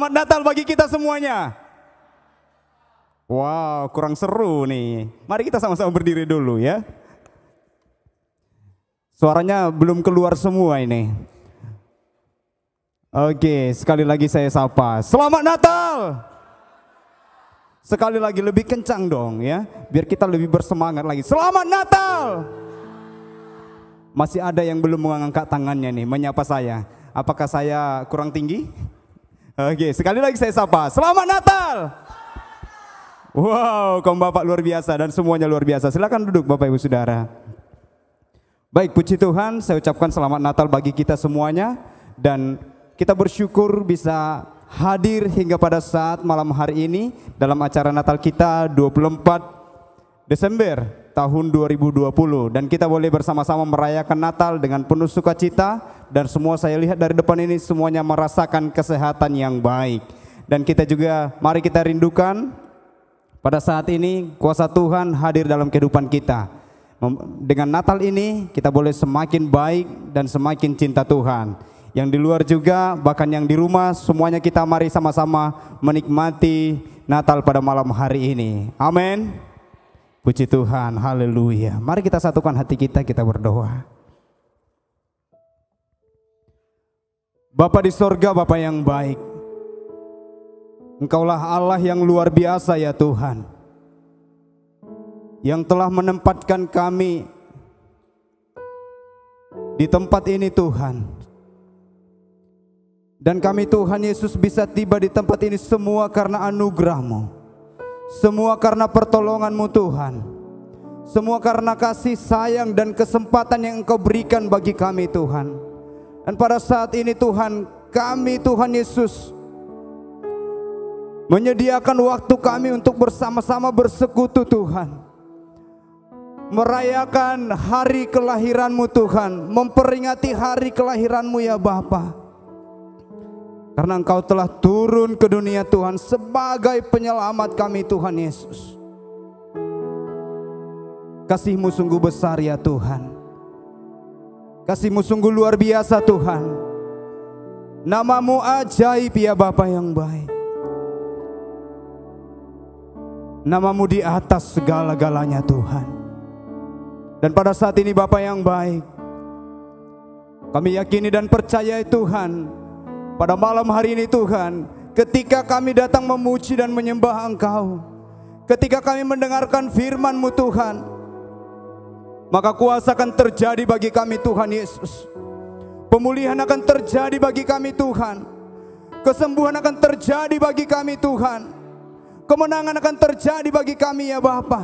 Selamat Natal bagi kita semuanya. Wow, kurang seru nih. Mari kita sama-sama berdiri dulu ya. Suaranya belum keluar semua ini. Oke, sekali lagi saya sapa. Selamat Natal. Sekali lagi lebih kencang dong ya, biar kita lebih bersemangat lagi. Selamat Natal. Masih ada yang belum mengangkat tangannya nih, menyapa saya. Apakah saya kurang tinggi? Oke, sekali lagi saya sapa. Selamat Natal. Wow, kaum bapak luar biasa dan semuanya luar biasa. Silakan duduk Bapak Ibu Saudara. Baik, puji Tuhan, saya ucapkan selamat Natal bagi kita semuanya. Dan kita bersyukur bisa hadir hingga pada saat malam hari ini dalam acara Natal kita 24 Desember tahun 2020. Dan kita boleh bersama-sama merayakan Natal dengan penuh sukacita. Dan semua saya lihat dari depan ini semuanya merasakan kesehatan yang baik. Dan kita juga, mari kita rindukan pada saat ini kuasa Tuhan hadir dalam kehidupan kita. Dengan Natal ini kita boleh semakin baik dan semakin cinta Tuhan. Yang di luar juga, bahkan yang di rumah, semuanya kita mari sama-sama menikmati Natal pada malam hari ini. Amin. Puji Tuhan, haleluya. Mari kita satukan hati kita berdoa. Bapa di sorga, Bapa yang baik, Engkaulah Allah yang luar biasa ya Tuhan, yang telah menempatkan kami di tempat ini Tuhan. Dan kami Tuhan Yesus bisa tiba di tempat ini semua karena anugerah-Mu, semua karena pertolongan-Mu Tuhan, semua karena kasih sayang dan kesempatan yang Engkau berikan bagi kami Tuhan. Dan pada saat ini Tuhan, kami Tuhan Yesus menyediakan waktu kami untuk bersama-sama bersekutu Tuhan, merayakan hari kelahiran-Mu Tuhan, memperingati hari kelahiran-Mu ya Bapa. Karena Engkau telah turun ke dunia Tuhan sebagai penyelamat kami Tuhan Yesus. Kasih-Mu sungguh besar ya Tuhan, kasih-Mu sungguh luar biasa Tuhan. Nama-Mu ajaib ya Bapa yang baik. Nama-Mu di atas segala-galanya Tuhan. Dan pada saat ini Bapa yang baik, kami yakini dan percaya Tuhan, pada malam hari ini Tuhan, ketika kami datang memuji dan menyembah Engkau, ketika kami mendengarkan firman-Mu Tuhan, maka kuasa akan terjadi bagi kami Tuhan Yesus. Pemulihan akan terjadi bagi kami Tuhan. Kesembuhan akan terjadi bagi kami Tuhan. Kemenangan akan terjadi bagi kami ya Bapa.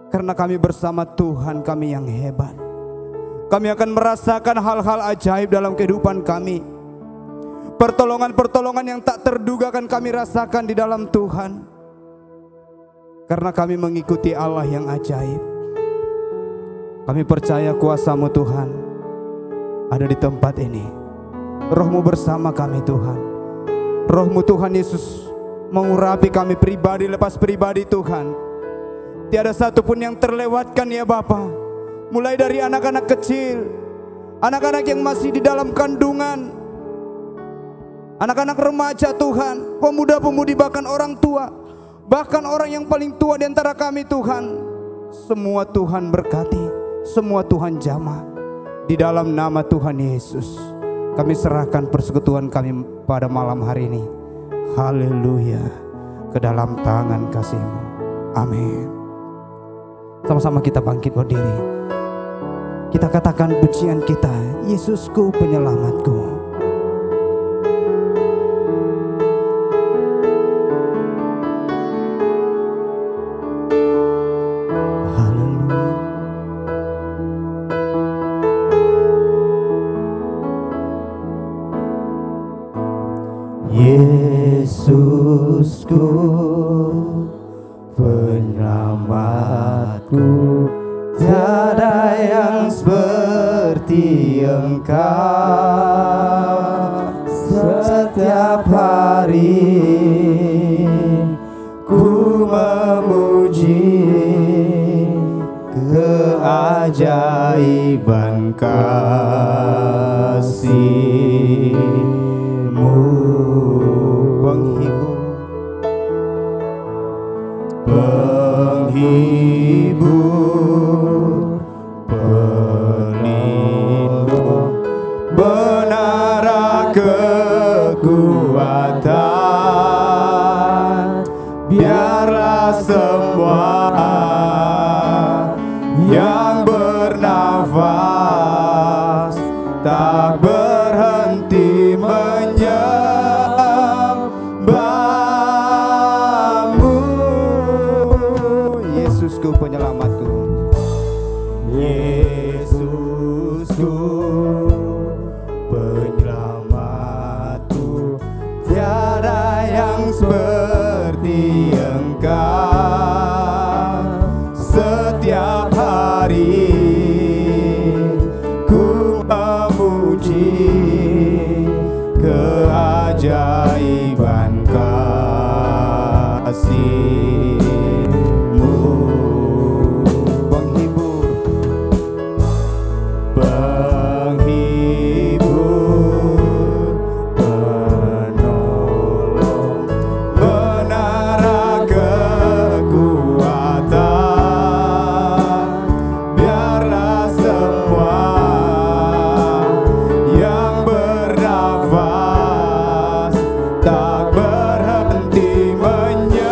Karena kami bersama Tuhan kami yang hebat. Kami akan merasakan hal-hal ajaib dalam kehidupan kami. Pertolongan-pertolongan yang tak terduga akan kami rasakan di dalam Tuhan. Karena kami mengikuti Allah yang ajaib. Kami percaya kuasa-Mu Tuhan ada di tempat ini. Roh-Mu bersama kami Tuhan. Roh-Mu Tuhan Yesus mengurapi kami pribadi lepas pribadi Tuhan. Tiada satupun yang terlewatkan ya Bapa. Mulai dari anak-anak kecil, anak-anak yang masih di dalam kandungan, anak-anak remaja Tuhan, pemuda-pemudi bahkan orang tua, bahkan orang yang paling tua di antara kami Tuhan. Semua Tuhan berkati, semua Tuhan jamah. Di dalam nama Tuhan Yesus kami serahkan persekutuan kami pada malam hari ini. Haleluya. Ke dalam tangan kasih-Mu. Amin. Sama-sama kita bangkit berdiri. Kita katakan pujian kita, Yesusku penyelamatku. Yesusku penyelamatku, tiada yang seperti Engkau. Setiap hari ku memuji keajaiban kasih. penghibur, pelindung, menara kekuatan. Biarlah semua yang bernafas tak berhenti menyembah-Mu. Yesusku penyelamatku, Yesusku penyelamatku, tiada yang seperti Engkau. Setiap hari ku memuji keajaiban kasih-Mu. Penghibur, penghibur, penolong, menara kekuatan. Biarlah semua yang bernafas tak berhenti menyembah-Mu.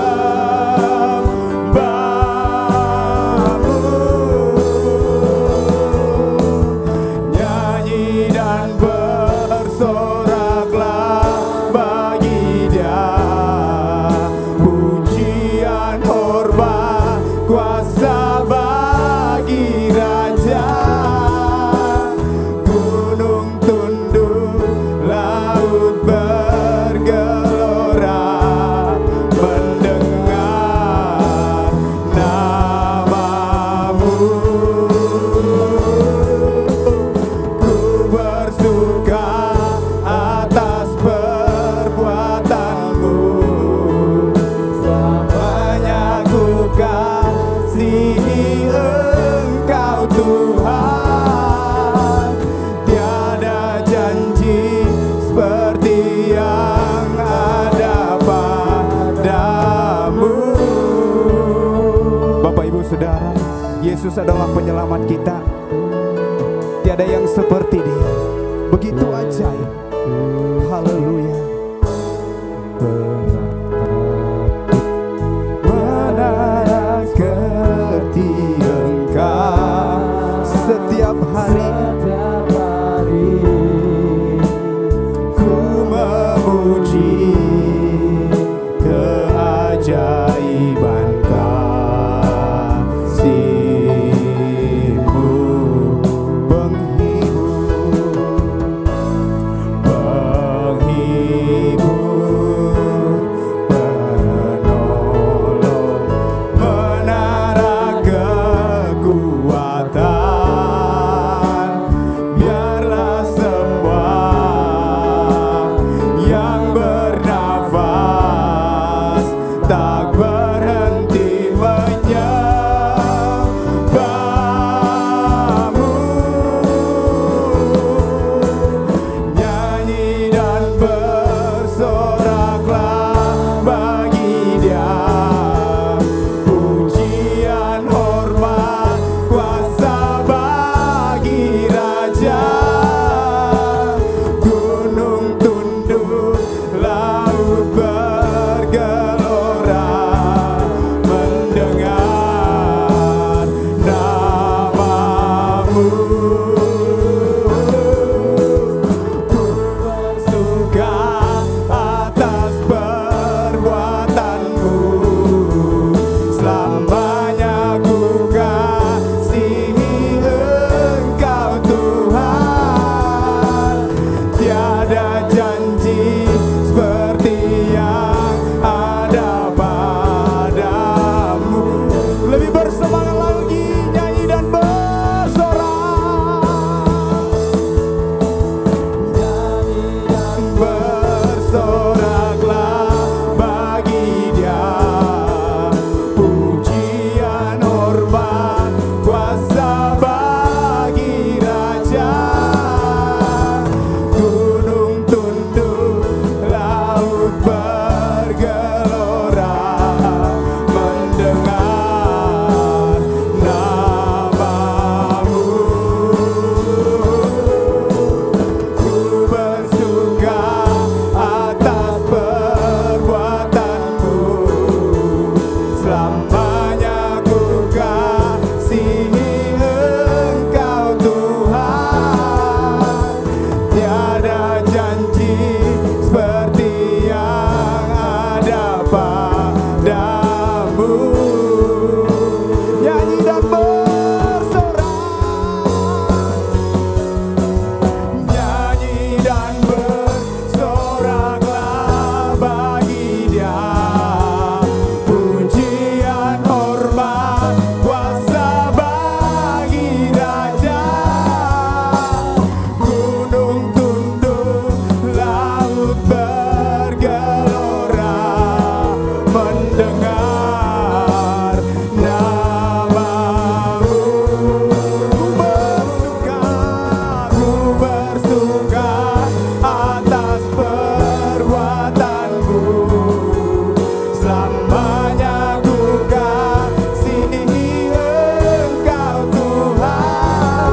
Nyanyi dan bersoraklah bagi Dia, pujian, hormat, kuasa bagi Raja. Gunung tunduk, laut bergelora, mendengar nama-Mu. Ku bersuka atas perbuatan-Mu, selamanya ku kasihi Engkau Tuhan. Tiada janji seperti yang ada padamu. Bapak Ibu Saudara, Yesus adalah penyelamat kita. Tiada yang seperti Dia, begitu ajaib. Haleluya. Menara seperti Engkau, setiap hari ku memuji keajaiban kasih-Mu. Penghibur, penghibur, mendengar namamu. Ku bersuka atas perbuatanku. Selamanya ku kasihi Engkau Tuhan.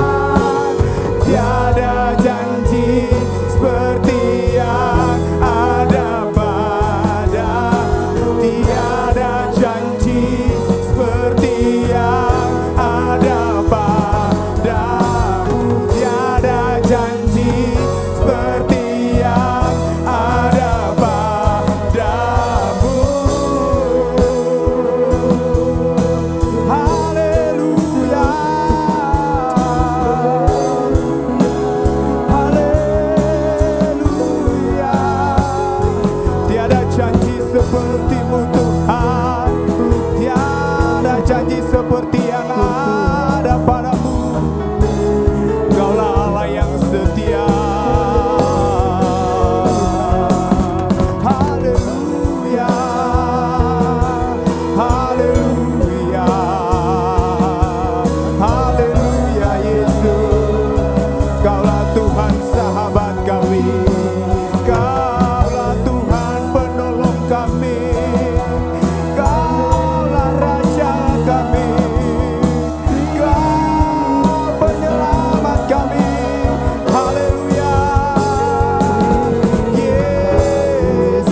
Tiada janji seperti yang ada padamu. Tiada janji seperti yang ada padamu. Tiada janji seperti yang ada padamu. Haleluya. Haleluya. Tiada janji seperti-Mu Tuhan. Tiada janji seperti yang ada padamu. Engkaulah Allah yang setia. Haleluya. Haleluya. Haleluya Yesus. Kaulah Tuhan sahabat kami. Kaulah Tuhan penolong kami. Kaulah Raja kami. Kau penyelamat kami. Haleluya.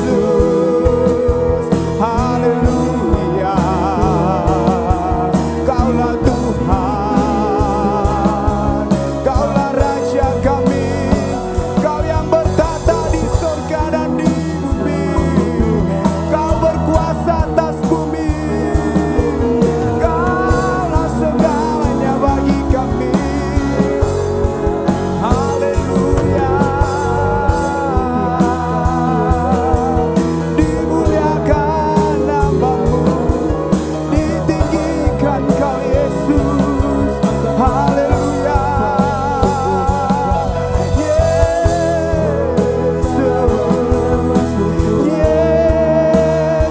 Yesus. Haleluya. Kaulah Tuhan. Kaulah Raja kami. Kau yang bertata di surga dan di bumi. Kau berkuasa atas bumi. Kaulah segalanya bagi kami. Haleluya. Dimuliakan namamu. Ditinggikan Kau Yesus. Haleluya.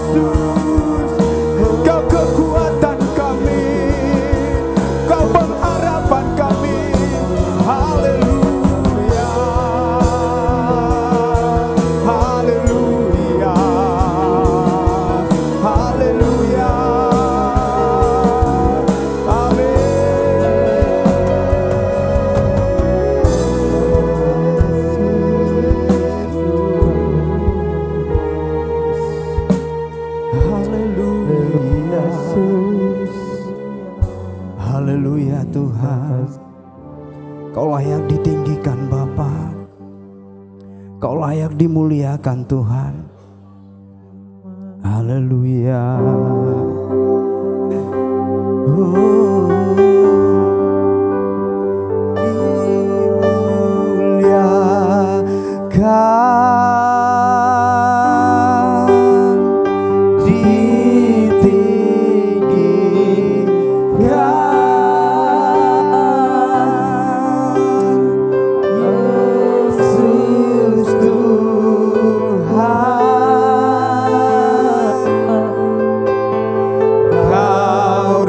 Yesus, Kau kekuatan kami, Kau pengharapan kami. Haleluya. Haleluya. Haleluya. Haleluya. Haleluya Tuhan. Kau layak ditinggikan Bapa. Kau layak dimuliakan Tuhan. Haleluya. Dimuliakan, ditinggikan, Yesus Tuhan. Kau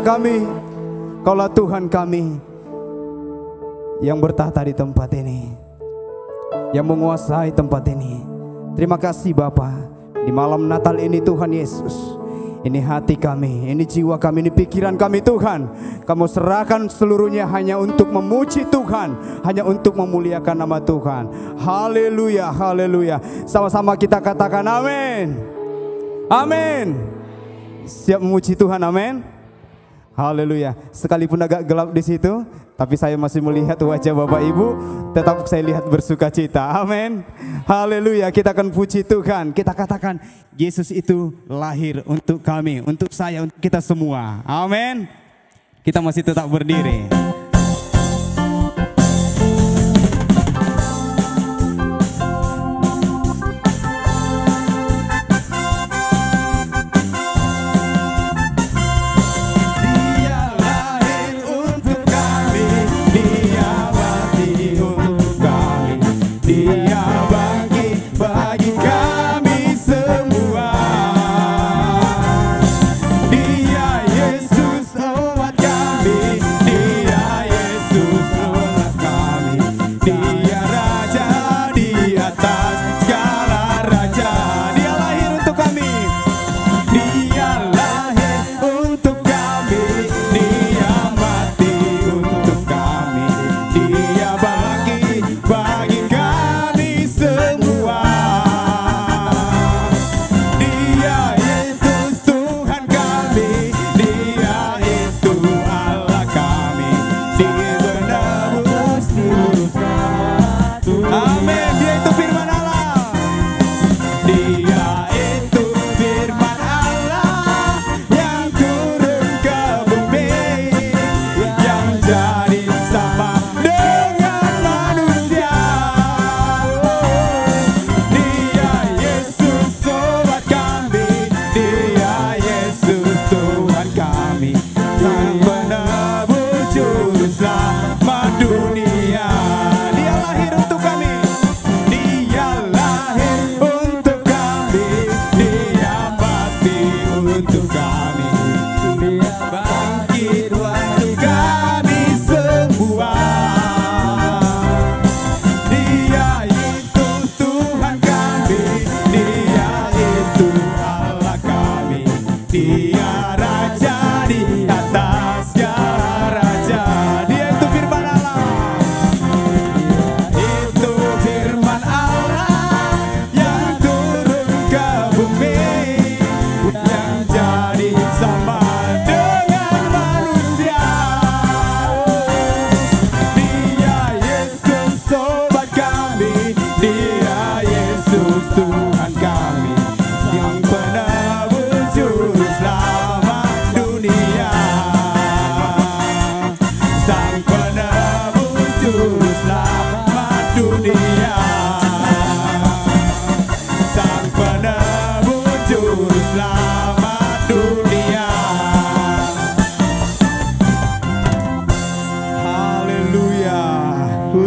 kami, Kaulah Tuhan kami yang bertahta di tempat ini, yang menguasai tempat ini. Terima kasih Bapa, di malam Natal ini Tuhan Yesus, ini hati kami, ini jiwa kami, ini pikiran kami Tuhan, Kamu serahkan seluruhnya hanya untuk memuji Tuhan, hanya untuk memuliakan nama Tuhan. Haleluya, haleluya. Sama-sama kita katakan amin. Amin. Siap memuji Tuhan, amin. Haleluya. Sekalipun agak gelap di situ, tapi saya masih melihat wajah Bapak Ibu, tetap saya lihat bersuka cita. Amin. Haleluya. Kita akan puji Tuhan. Kita katakan Yesus itu lahir untuk kami, untuk saya, untuk kita semua. Amin. Kita masih tetap berdiri.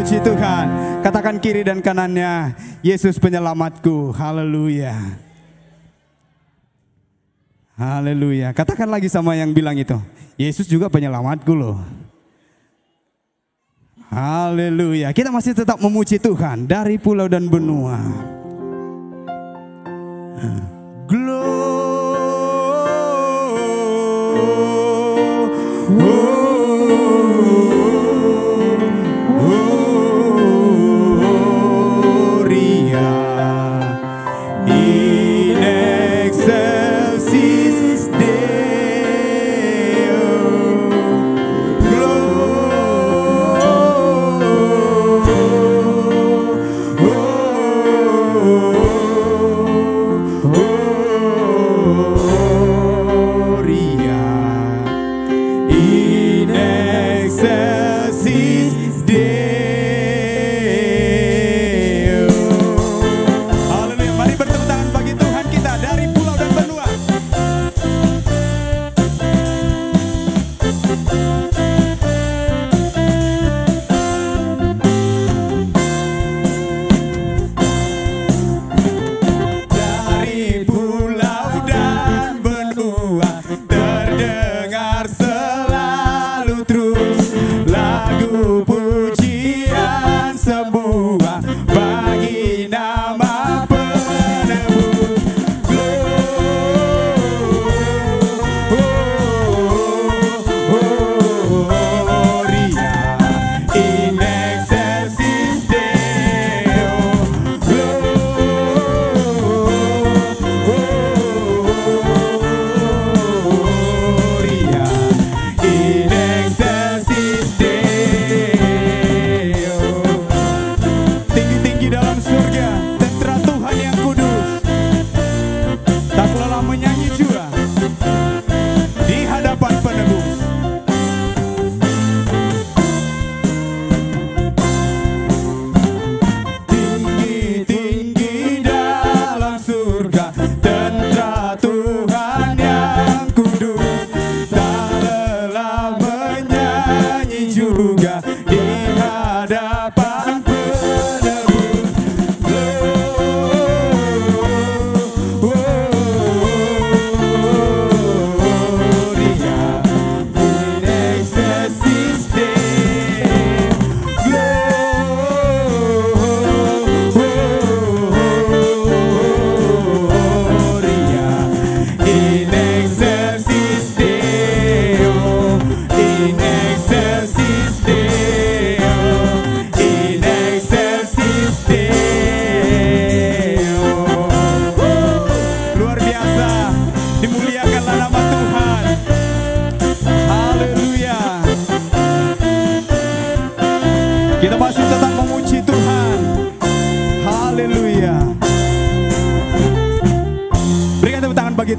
Puji Tuhan. Katakan kiri dan kanannya, Yesus penyelamatku. Haleluya. Haleluya. Katakan lagi sama yang bilang itu, Yesus juga penyelamatku loh. Haleluya. Kita masih tetap memuji Tuhan dari pulau dan benua. Oh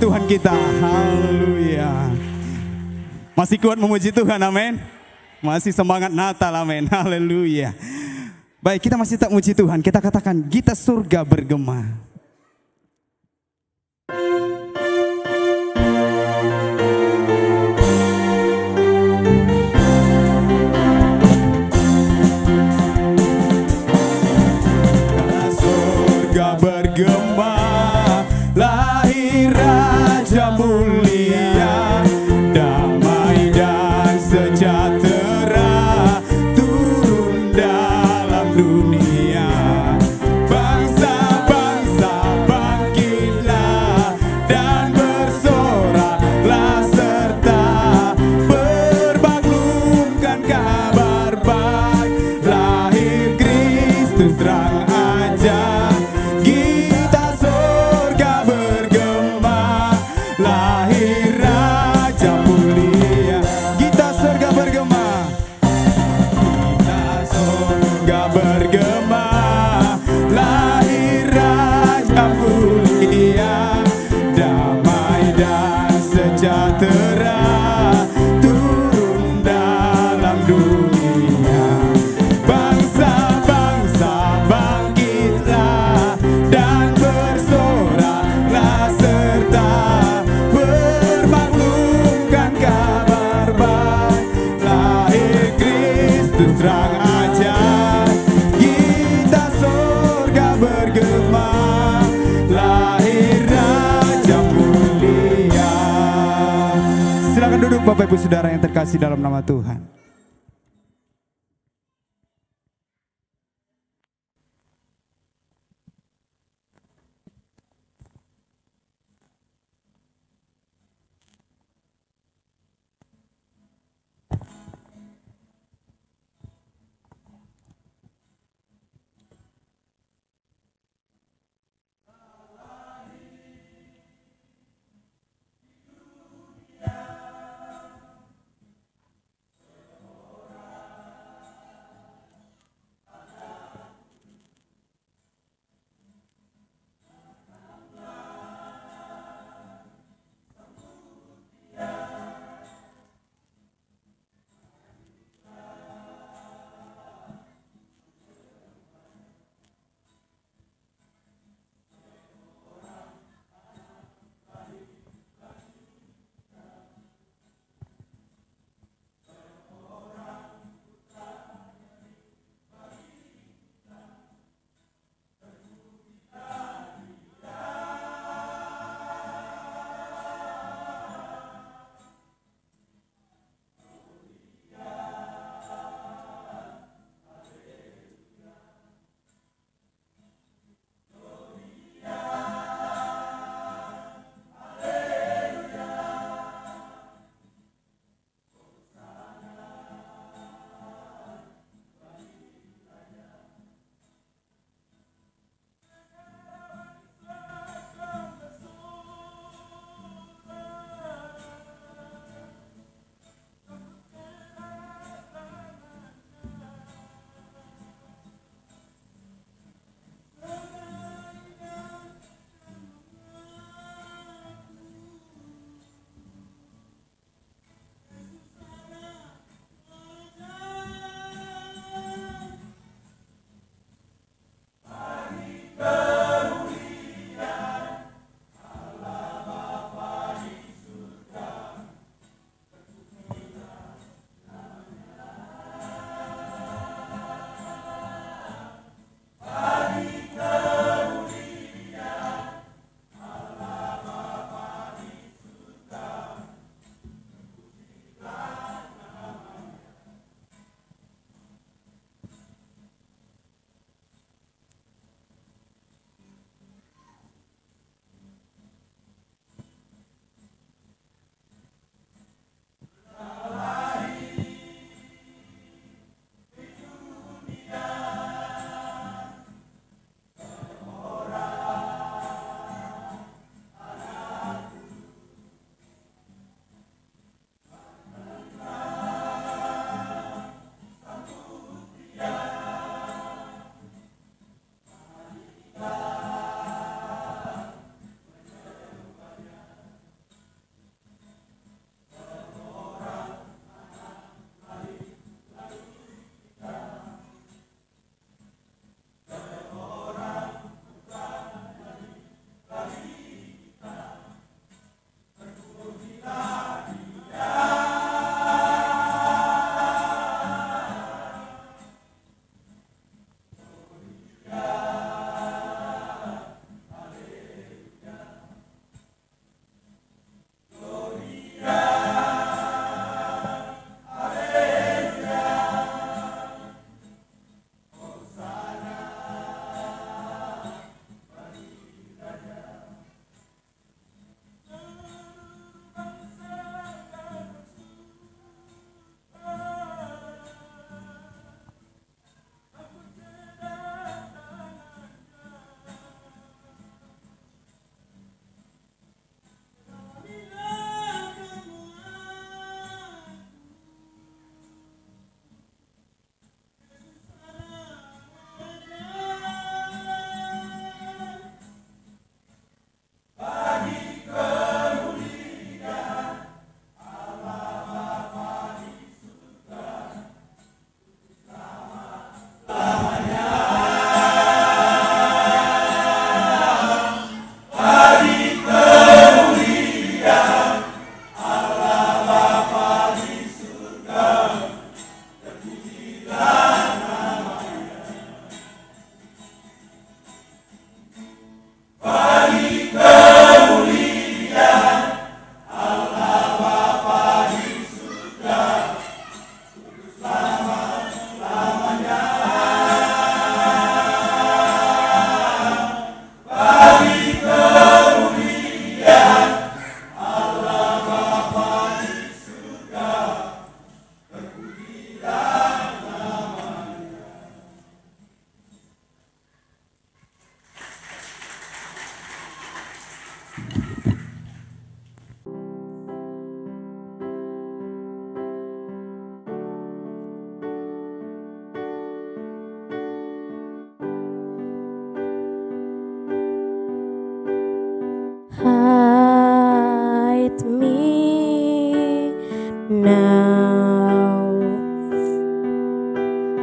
Tuhan kita. Haleluya. Masih kuat memuji Tuhan, amin. Masih semangat Natal, amin. Haleluya. Baik, kita masih tak muji Tuhan. Kita katakan, kita surga bergema. Bergema, lahir Raja mulia, damai dan sejahtera turun dalam dunia. Bangsa-bangsa bangkitlah dan bersoraklah serta berbaklumkan kabar baik, lahir Kristus terang aja. Terang aja, kita surga bergema, lahir Raja mulia. Silakan duduk Bapak Ibu Saudara yang terkasih dalam nama Tuhan.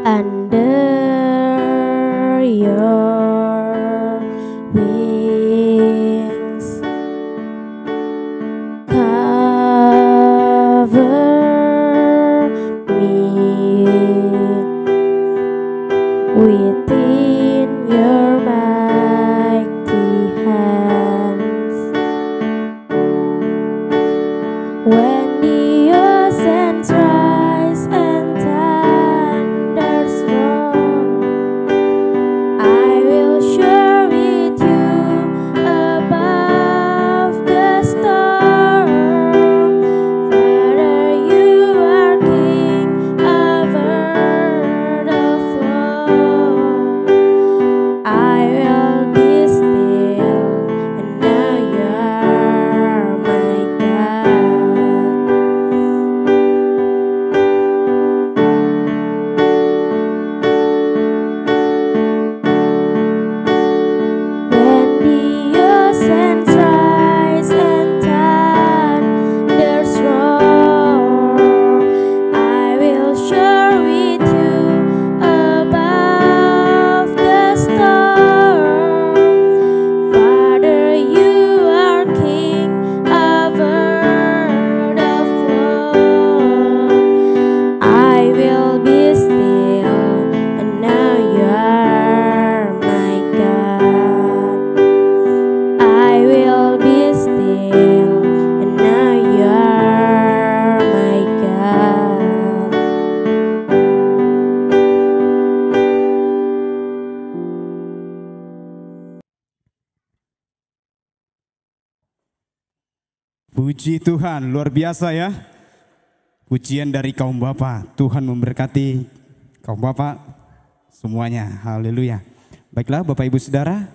under your wings. Cover me within your mighty hands. When the oceans rise and thunders roar, I will share with you above the storm. Father, you are King over the flood. I will be still and know you are my God. When the oceans rise and thunders roar, I will share with you above the storm. Father, you are King over the flood. I will be still and know you are my God. I will be still and know you are my God. Puji Tuhan, luar biasa ya. Pujian dari kaum bapak. Tuhan memberkati kaum bapak semuanya. Haleluya. Baiklah Bapak Ibu Saudara,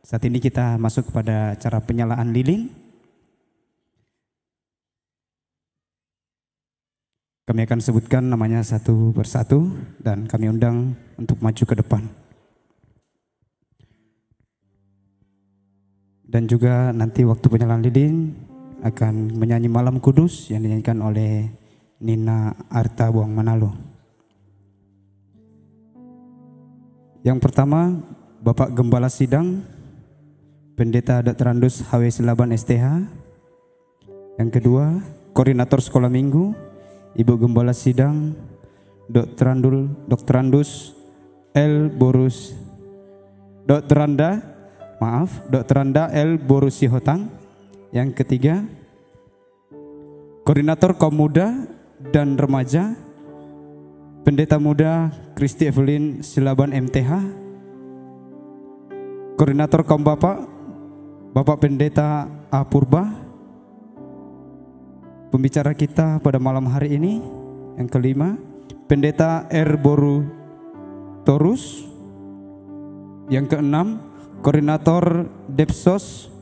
saat ini kita masuk kepada cara penyalaan lilin. Kami akan sebutkan namanya satu persatu dan kami undang untuk maju ke depan. Dan juga nanti waktu penyalaan lilin akan menyanyi Malam Kudus yang dinyanyikan oleh Nina Arta Buang Manalo. Yang pertama, Bapak Gembala Sidang, Pendeta Dr. Andus HW Silaban STH. Yang kedua, Koordinator Sekolah Minggu, Ibu Gembala Sidang, Dr. Andus L. Borus, Dr. Anda L. Borusi Hotang. Yang ketiga, Koordinator Kaum Muda dan Remaja, Pendeta Muda Kristi Evelyn Silaban MTH. Koordinator Kaum Bapak, Bapak Pendeta A. Purba. Pembicara kita pada malam hari ini, yang kelima, Pendeta R. Boru Torus. Yang keenam, Koordinator Depsos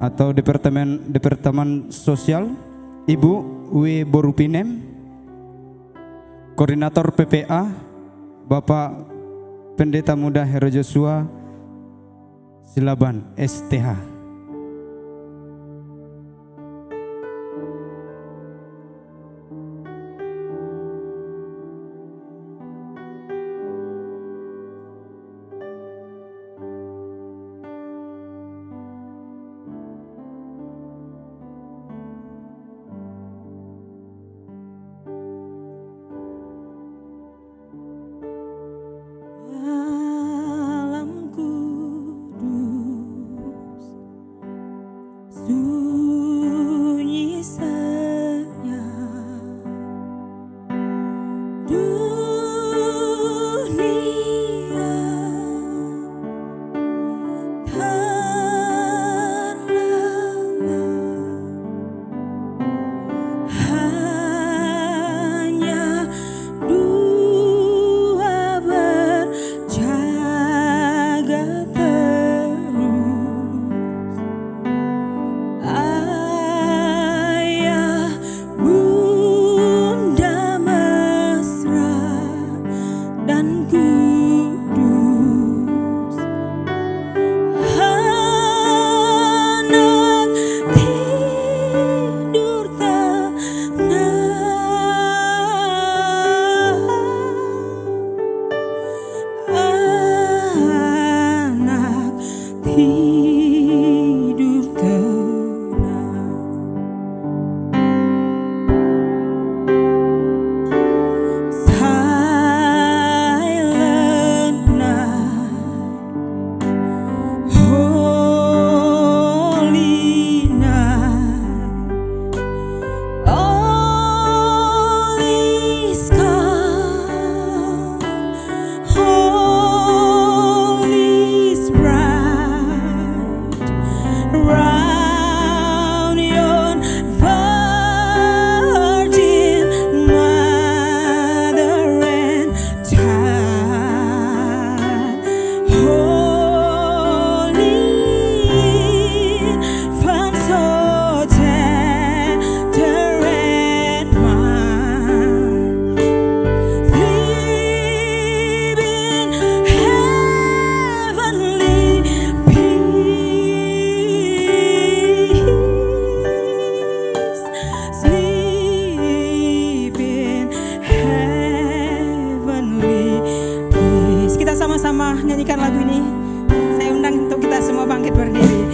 atau Departemen Sosial, Ibu W. Borupinem. Koordinator PPA, Bapak Pendeta Muda Hero Joshua Silaban STH. Malam kudus sama-sama nyanyikan lagu ini. Saya undang untuk kita semua bangkit berdiri.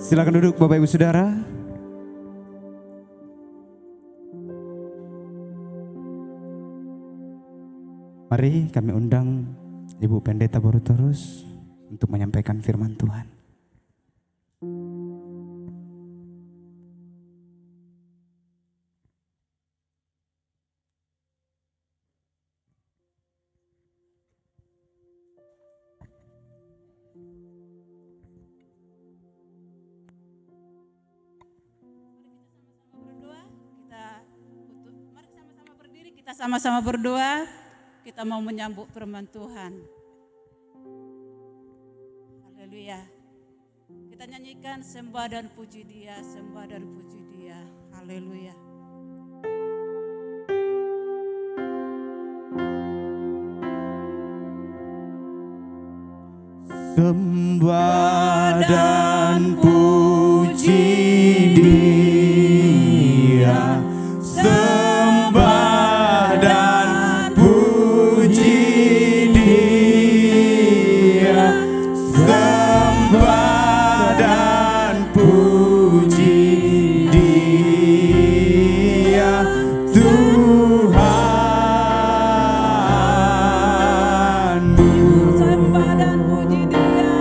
Silakan duduk Bapak Ibu Saudara. Mari kami undang Ibu Pendeta Borutorus untuk menyampaikan firman Tuhan. Kita sama-sama berdoa, kita mau menyambut firman Tuhan. Haleluya. Kita nyanyikan sembah dan puji Dia, sembah dan puji Dia. Haleluya. Sembah dan puji Dia, sembah dan puji Dia, sembah dan puji Dia, Tuhanmu. Sembah dan puji Dia,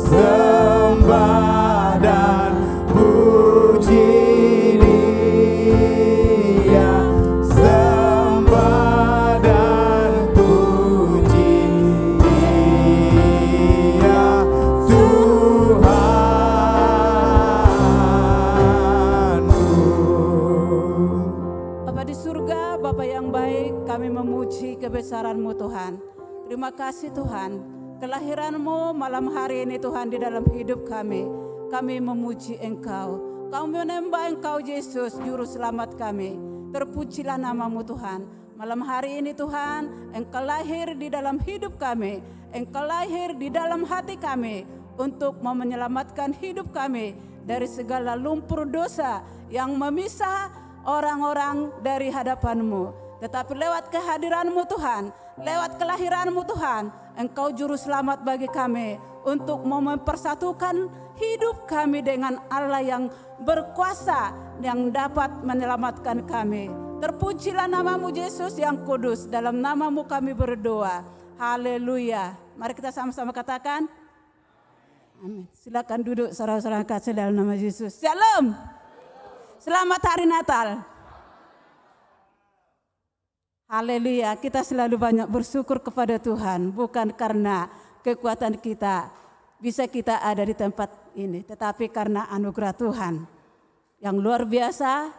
Sembah dan puji Dia, sembah dan puji Dia, sembah dan puji Dia, Tuhanmu. Bapa di surga, Bapa yang baik, kami memuji kebesaran-Mu Tuhan. Terima kasih Tuhan, kelahiran-Mu malam hari ini Tuhan di dalam hidup kami. Kami memuji Engkau, kami menyembah Engkau Yesus, Juru Selamat kami. Terpujilah nama-Mu Tuhan. Malam hari ini Tuhan, Engkau lahir di dalam hidup kami. Engkau lahir di dalam hati kami untuk mau menyelamatkan hidup kami dari segala lumpur dosa yang memisah orang-orang dari hadapan-Mu. Tetapi lewat kehadiran-Mu Tuhan, lewat kelahiran-Mu Tuhan, Engkau juru selamat bagi kami untuk mau mempersatukan hidup kami dengan Allah yang berkuasa yang dapat menyelamatkan kami. Terpujilah nama-Mu Yesus yang kudus, dalam nama-Mu kami berdoa. Haleluya. Mari kita sama-sama katakan amin. Silakan duduk saudara-saudara kasih dalam nama Yesus. Shalom. Selamat hari Natal. Haleluya, kita selalu banyak bersyukur kepada Tuhan, bukan karena kekuatan kita bisa kita ada di tempat ini, tetapi karena anugerah Tuhan yang luar biasa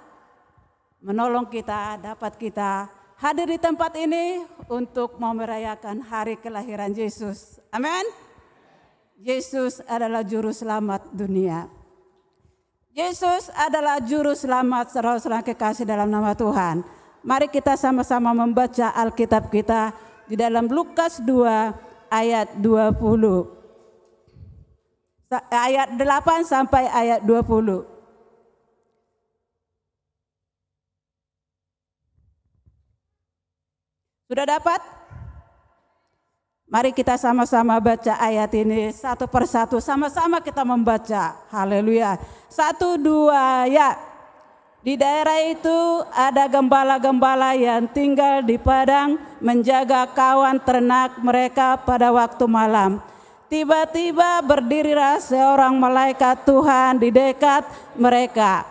menolong kita, dapat kita hadir di tempat ini untuk mau merayakan hari kelahiran Yesus. Amin. Yesus adalah juru selamat dunia. Yesus adalah juru selamat, saudara-saudara kekasih dalam nama Tuhan. Mari kita sama-sama membaca Alkitab kita di dalam Lukas 2 ayat 20. ayat 8 sampai ayat 20. Sudah dapat? Mari kita sama-sama baca ayat ini satu persatu, sama-sama kita membaca. Haleluya. 1, 2, ya. Di daerah itu ada gembala-gembala yang tinggal di padang menjaga kawan ternak mereka pada waktu malam. Tiba-tiba berdirilah seorang malaikat Tuhan di dekat mereka.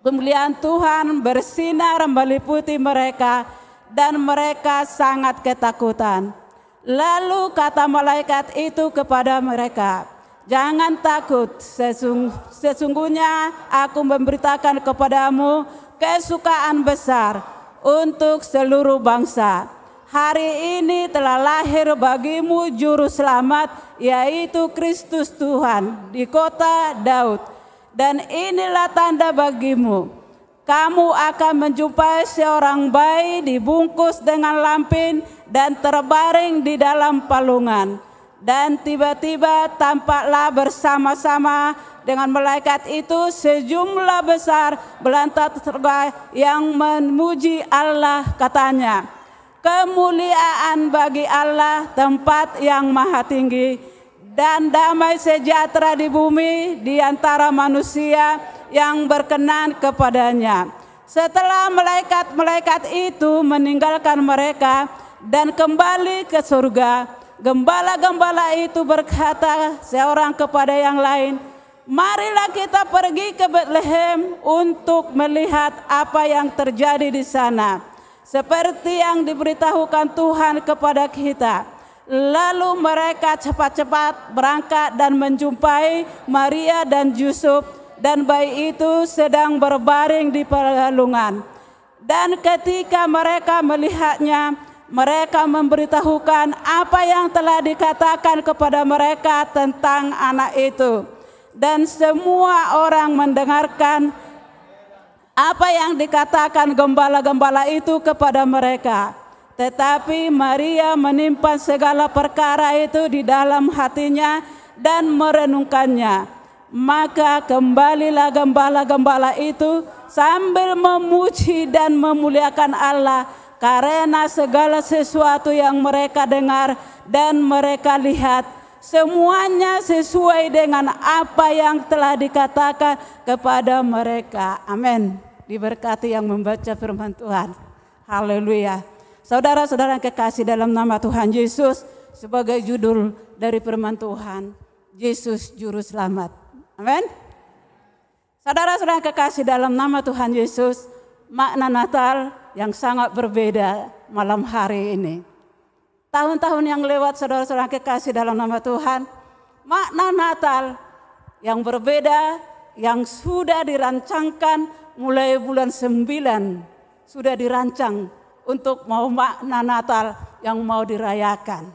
Kemuliaan Tuhan bersinar meliputi mereka dan mereka sangat ketakutan. Lalu kata malaikat itu kepada mereka, "Jangan takut, sesungguhnya aku memberitakan kepadamu kesukaan besar untuk seluruh bangsa. Hari ini telah lahir bagimu juru selamat, yaitu Kristus Tuhan di kota Daud. Dan inilah tanda bagimu, kamu akan menjumpai seorang bayi dibungkus dengan lampin dan terbaring di dalam palungan." Dan tiba-tiba tampaklah bersama-sama dengan malaikat itu sejumlah besar belantat terbang yang memuji Allah, katanya, "Kemuliaan bagi Allah tempat yang maha tinggi, dan damai sejahtera di bumi di antara manusia yang berkenan kepadanya." Setelah malaikat-malaikat itu meninggalkan mereka dan kembali ke surga, gembala-gembala itu berkata seorang kepada yang lain, "Marilah kita pergi ke Betlehem untuk melihat apa yang terjadi di sana, seperti yang diberitahukan Tuhan kepada kita." Lalu mereka cepat-cepat berangkat dan menjumpai Maria dan Yusuf, dan bayi itu sedang berbaring di palungan. Dan ketika mereka melihatnya, mereka memberitahukan apa yang telah dikatakan kepada mereka tentang anak itu. Dan semua orang mendengarkan apa yang dikatakan gembala-gembala itu kepada mereka. Tetapi Maria menyimpan segala perkara itu di dalam hatinya dan merenungkannya. Maka kembalilah gembala-gembala itu sambil memuji dan memuliakan Allah karena segala sesuatu yang mereka dengar dan mereka lihat, semuanya sesuai dengan apa yang telah dikatakan kepada mereka. Amin. Diberkati yang membaca firman Tuhan. Haleluya. Saudara-saudara yang kekasih dalam nama Tuhan Yesus, sebagai judul dari firman Tuhan, Yesus Juru Selamat. Amin. Saudara-saudara yang kekasih dalam nama Tuhan Yesus, makna Natal yang sangat berbeda malam hari ini. Tahun-tahun yang lewat, saudara-saudara kekasih dalam nama Tuhan, makna Natal yang berbeda, yang sudah dirancangkan mulai bulan 9, sudah dirancang untuk mau makna Natal yang mau dirayakan.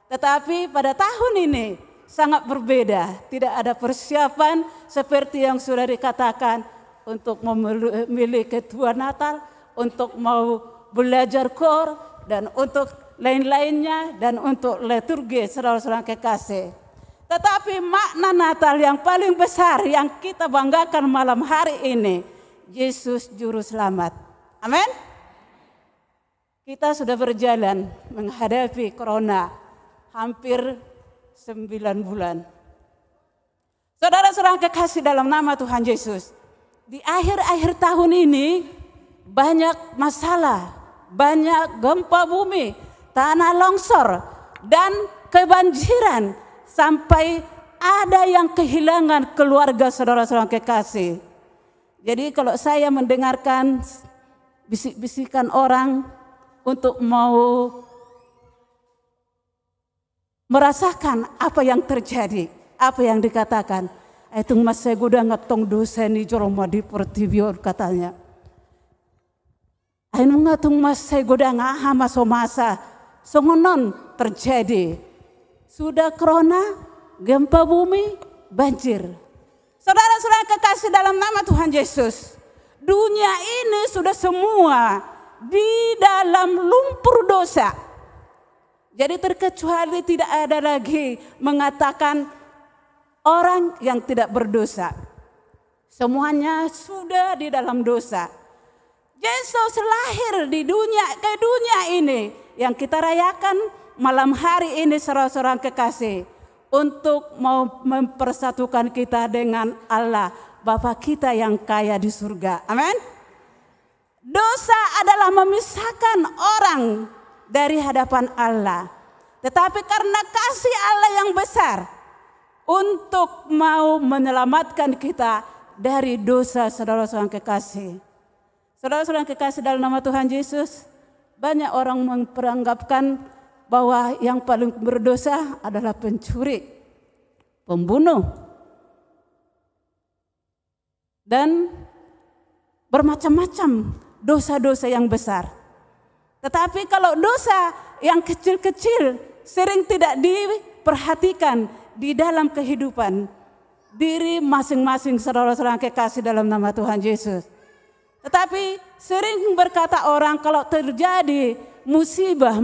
Tetapi pada tahun ini sangat berbeda, tidak ada persiapan seperti yang sudah dikatakan untuk memilih ketua Natal, untuk mau belajar kor, dan untuk lain-lainnya, dan untuk liturgi, saudara-saudara kekasih. Tetapi makna Natal yang paling besar yang kita banggakan malam hari ini, Yesus Juru Selamat. Amin. Kita sudah berjalan menghadapi corona hampir 9 bulan. Saudara-saudara kekasih dalam nama Tuhan Yesus, di akhir-akhir tahun ini banyak masalah, banyak gempa bumi, tanah longsor, dan kebanjiran, sampai ada yang kehilangan keluarga, saudara-saudara kekasih. Jadi kalau saya mendengarkan bisik-bisikan orang untuk mau merasakan apa yang terjadi, apa yang dikatakan, itu mas saya udah ngetong dosa ni joroma di pertibior, katanya. Ayo ngatung mas saya goda ngaha masa songonon terjadi. Sudah corona, gempa bumi, banjir. Saudara-saudara kekasih dalam nama Tuhan Yesus, dunia ini sudah semua di dalam lumpur dosa. Jadi terkecuali tidak ada lagi mengatakan orang yang tidak berdosa. Semuanya sudah di dalam dosa. Yesus lahir di ke dunia ini yang kita rayakan malam hari ini saudara-saudara kekasih, untuk mau mempersatukan kita dengan Allah Bapa kita yang kaya di surga. Amin. Dosa adalah memisahkan orang dari hadapan Allah. Tetapi karena kasih Allah yang besar untuk mau menyelamatkan kita dari dosa, saudara-saudara kekasih. Saudara-saudara kekasih, dalam nama Tuhan Yesus, banyak orang memperanggapkan bahwa yang paling berdosa adalah pencuri, pembunuh, dan bermacam-macam dosa-dosa yang besar. Tetapi kalau dosa yang kecil-kecil sering tidak diperhatikan di dalam kehidupan diri masing-masing saudara-saudara kekasih dalam nama Tuhan Yesus. Tetapi sering berkata orang kalau terjadi musibah,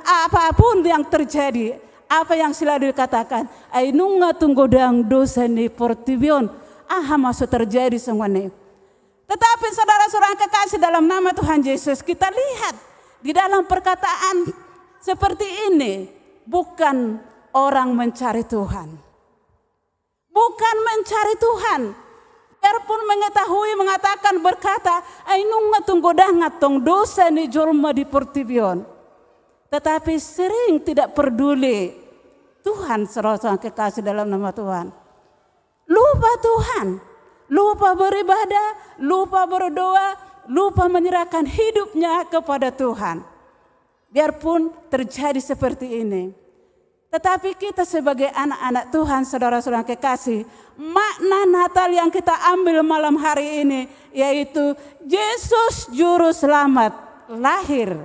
apapun yang terjadi, apa yang selalu dikatakan, ainunga tunggodang dosa ni portibion, masuk terjadi semuanya. Tetapi saudara-saudara kekasih dalam nama Tuhan Yesus, kita lihat di dalam perkataan seperti ini, bukan orang mencari Tuhan. Bukan mencari Tuhan. Biarpun mengetahui, mengatakan, berkata, ainunga tunggodang ngatong dosa ni jolma di portibion. Tetapi sering tidak peduli Tuhan, saudara-saudara kekasih dalam nama Tuhan. Lupa Tuhan, lupa beribadah, lupa berdoa, lupa menyerahkan hidupnya kepada Tuhan. Biarpun terjadi seperti ini. Tetapi kita sebagai anak-anak Tuhan, saudara-saudara kekasih, makna Natal yang kita ambil malam hari ini yaitu Yesus Juru Selamat lahir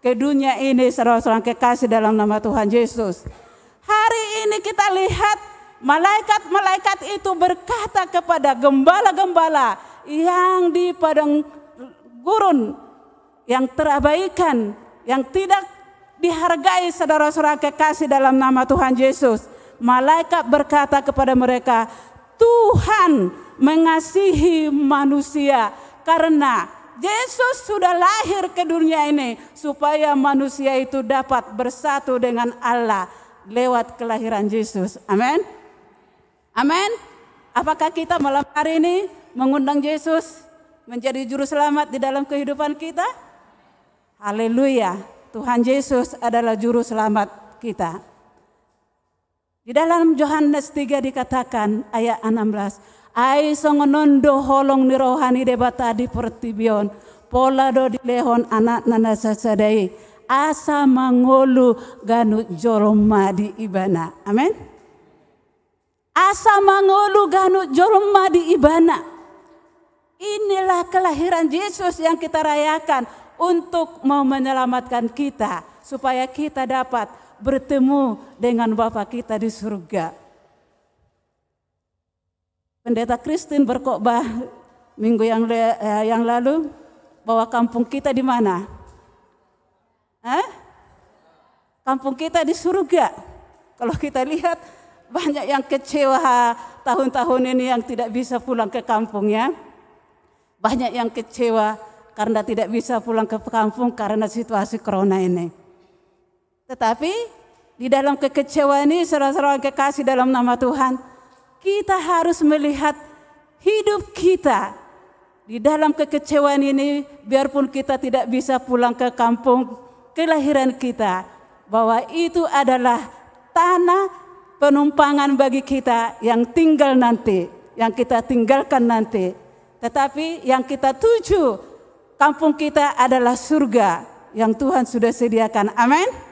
ke dunia ini, saudara-saudara kekasih dalam nama Tuhan Yesus. Hari ini kita lihat malaikat-malaikat itu berkata kepada gembala-gembala yang di padang gurun yang terabaikan, yang tidak dihargai, saudara-saudara kekasih dalam nama Tuhan Yesus. Malaikat berkata kepada mereka, Tuhan mengasihi manusia karena Yesus sudah lahir ke dunia ini supaya manusia itu dapat bersatu dengan Allah lewat kelahiran Yesus. Amin. Amin. Apakah kita malam hari ini mengundang Yesus menjadi juru selamat di dalam kehidupan kita? Haleluya. Tuhan Yesus adalah juru selamat kita. Di dalam Yohanes 3 dikatakan ayat 16, ai songonondo holong ni rohani debata di pertibion, pola do di lehon anak nana sasadai, asa mangolu ganu joroma di ibana. Amin. Asa mangolu ganu joroma di ibana. Inilah kelahiran Yesus yang kita rayakan untuk mau menyelamatkan kita supaya kita dapat bertemu dengan Bapa kita di surga. Pendeta Kristin berkhotbah minggu yang lalu bahwa kampung kita di mana? Kampung kita di surga. Kalau kita lihat banyak yang kecewa tahun-tahun ini yang tidak bisa pulang ke kampungnya. Banyak yang kecewa karena tidak bisa pulang ke kampung karena situasi corona ini. Tetapi di dalam kekecewaan ini, saudara-saudara kekasih dalam nama Tuhan, kita harus melihat hidup kita di dalam kekecewaan ini. Biarpun kita tidak bisa pulang ke kampung kelahiran kita, bahwa itu adalah tanah penumpangan bagi kita yang tinggal nanti, yang kita tinggalkan nanti. Tetapi yang kita tuju, kampung kita adalah surga yang Tuhan sudah sediakan. Amin.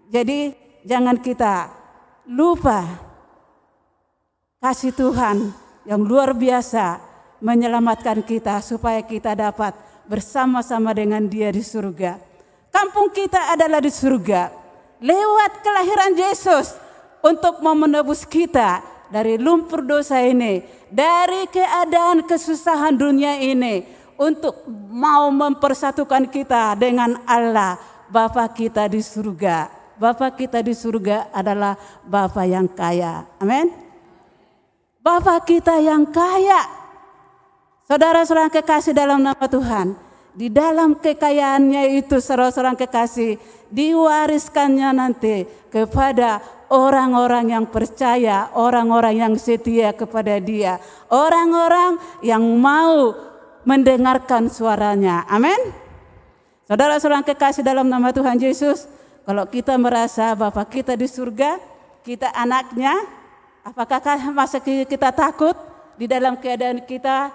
Jadi jangan kita lupa kasih Tuhan yang luar biasa menyelamatkan kita supaya kita dapat bersama-sama dengan Dia di surga. Kampung kita adalah di surga lewat kelahiran Yesus untuk mau menebus kita dari lumpur dosa ini, dari keadaan kesusahan dunia ini, untuk mau mempersatukan kita dengan Allah Bapa kita di surga. Bapa kita di surga adalah Bapa yang kaya. Amin. Bapa kita yang kaya. Saudara-saudara kekasih dalam nama Tuhan, di dalam kekayaannya itu saudara-saudara kekasih, diwariskannya nanti kepada orang-orang yang percaya, orang-orang yang setia kepada Dia, orang-orang yang mau mendengarkan suaranya. Amin. Saudara-saudara kekasih dalam nama Tuhan Yesus, kalau kita merasa Bapa kita di surga, kita anaknya, apakah masa kita takut di dalam keadaan kita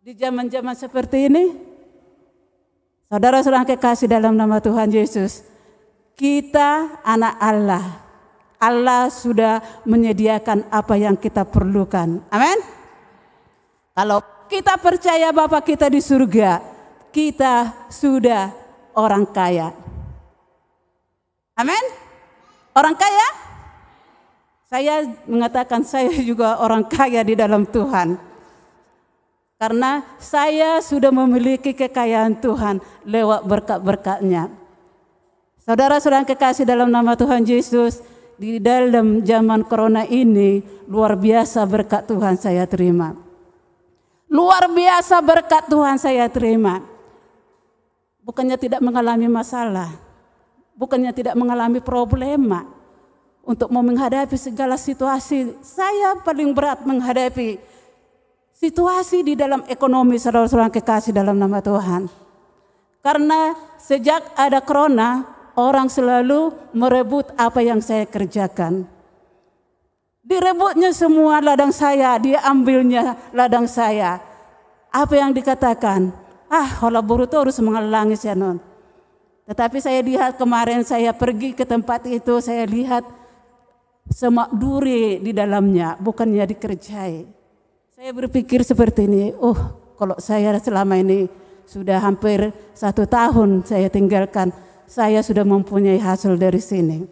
di zaman-zaman seperti ini? Saudara-saudara kekasih dalam nama Tuhan Yesus, kita anak Allah. Allah sudah menyediakan apa yang kita perlukan. Amin. Kalau kita percaya Bapa kita di surga, kita sudah orang kaya. Amin. Orang kaya? Saya mengatakan saya juga orang kaya di dalam Tuhan. Karena saya sudah memiliki kekayaan Tuhan lewat berkat-berkat-Nya. Saudara-saudara kekasih dalam nama Tuhan Yesus, di dalam zaman corona ini luar biasa berkat Tuhan saya terima. Luar biasa berkat Tuhan saya terima. Bukannya tidak mengalami masalah, bukannya tidak mengalami problema untuk menghadapi segala situasi. Saya paling berat menghadapi situasi di dalam ekonomi, saudara-saudara kekasih dalam nama Tuhan. Karena sejak ada corona, orang selalu merebut apa yang saya kerjakan. Direbutnya semua ladang saya, diambilnya ladang saya. Apa yang dikatakan? Kalau buruh itu harus mengalangi ya non. Tetapi saya lihat kemarin saya pergi ke tempat itu, saya lihat semak duri di dalamnya, bukannya dikerjai. Saya berpikir seperti ini, kalau saya selama ini sudah hampir 1 tahun saya tinggalkan, saya sudah mempunyai hasil dari sini.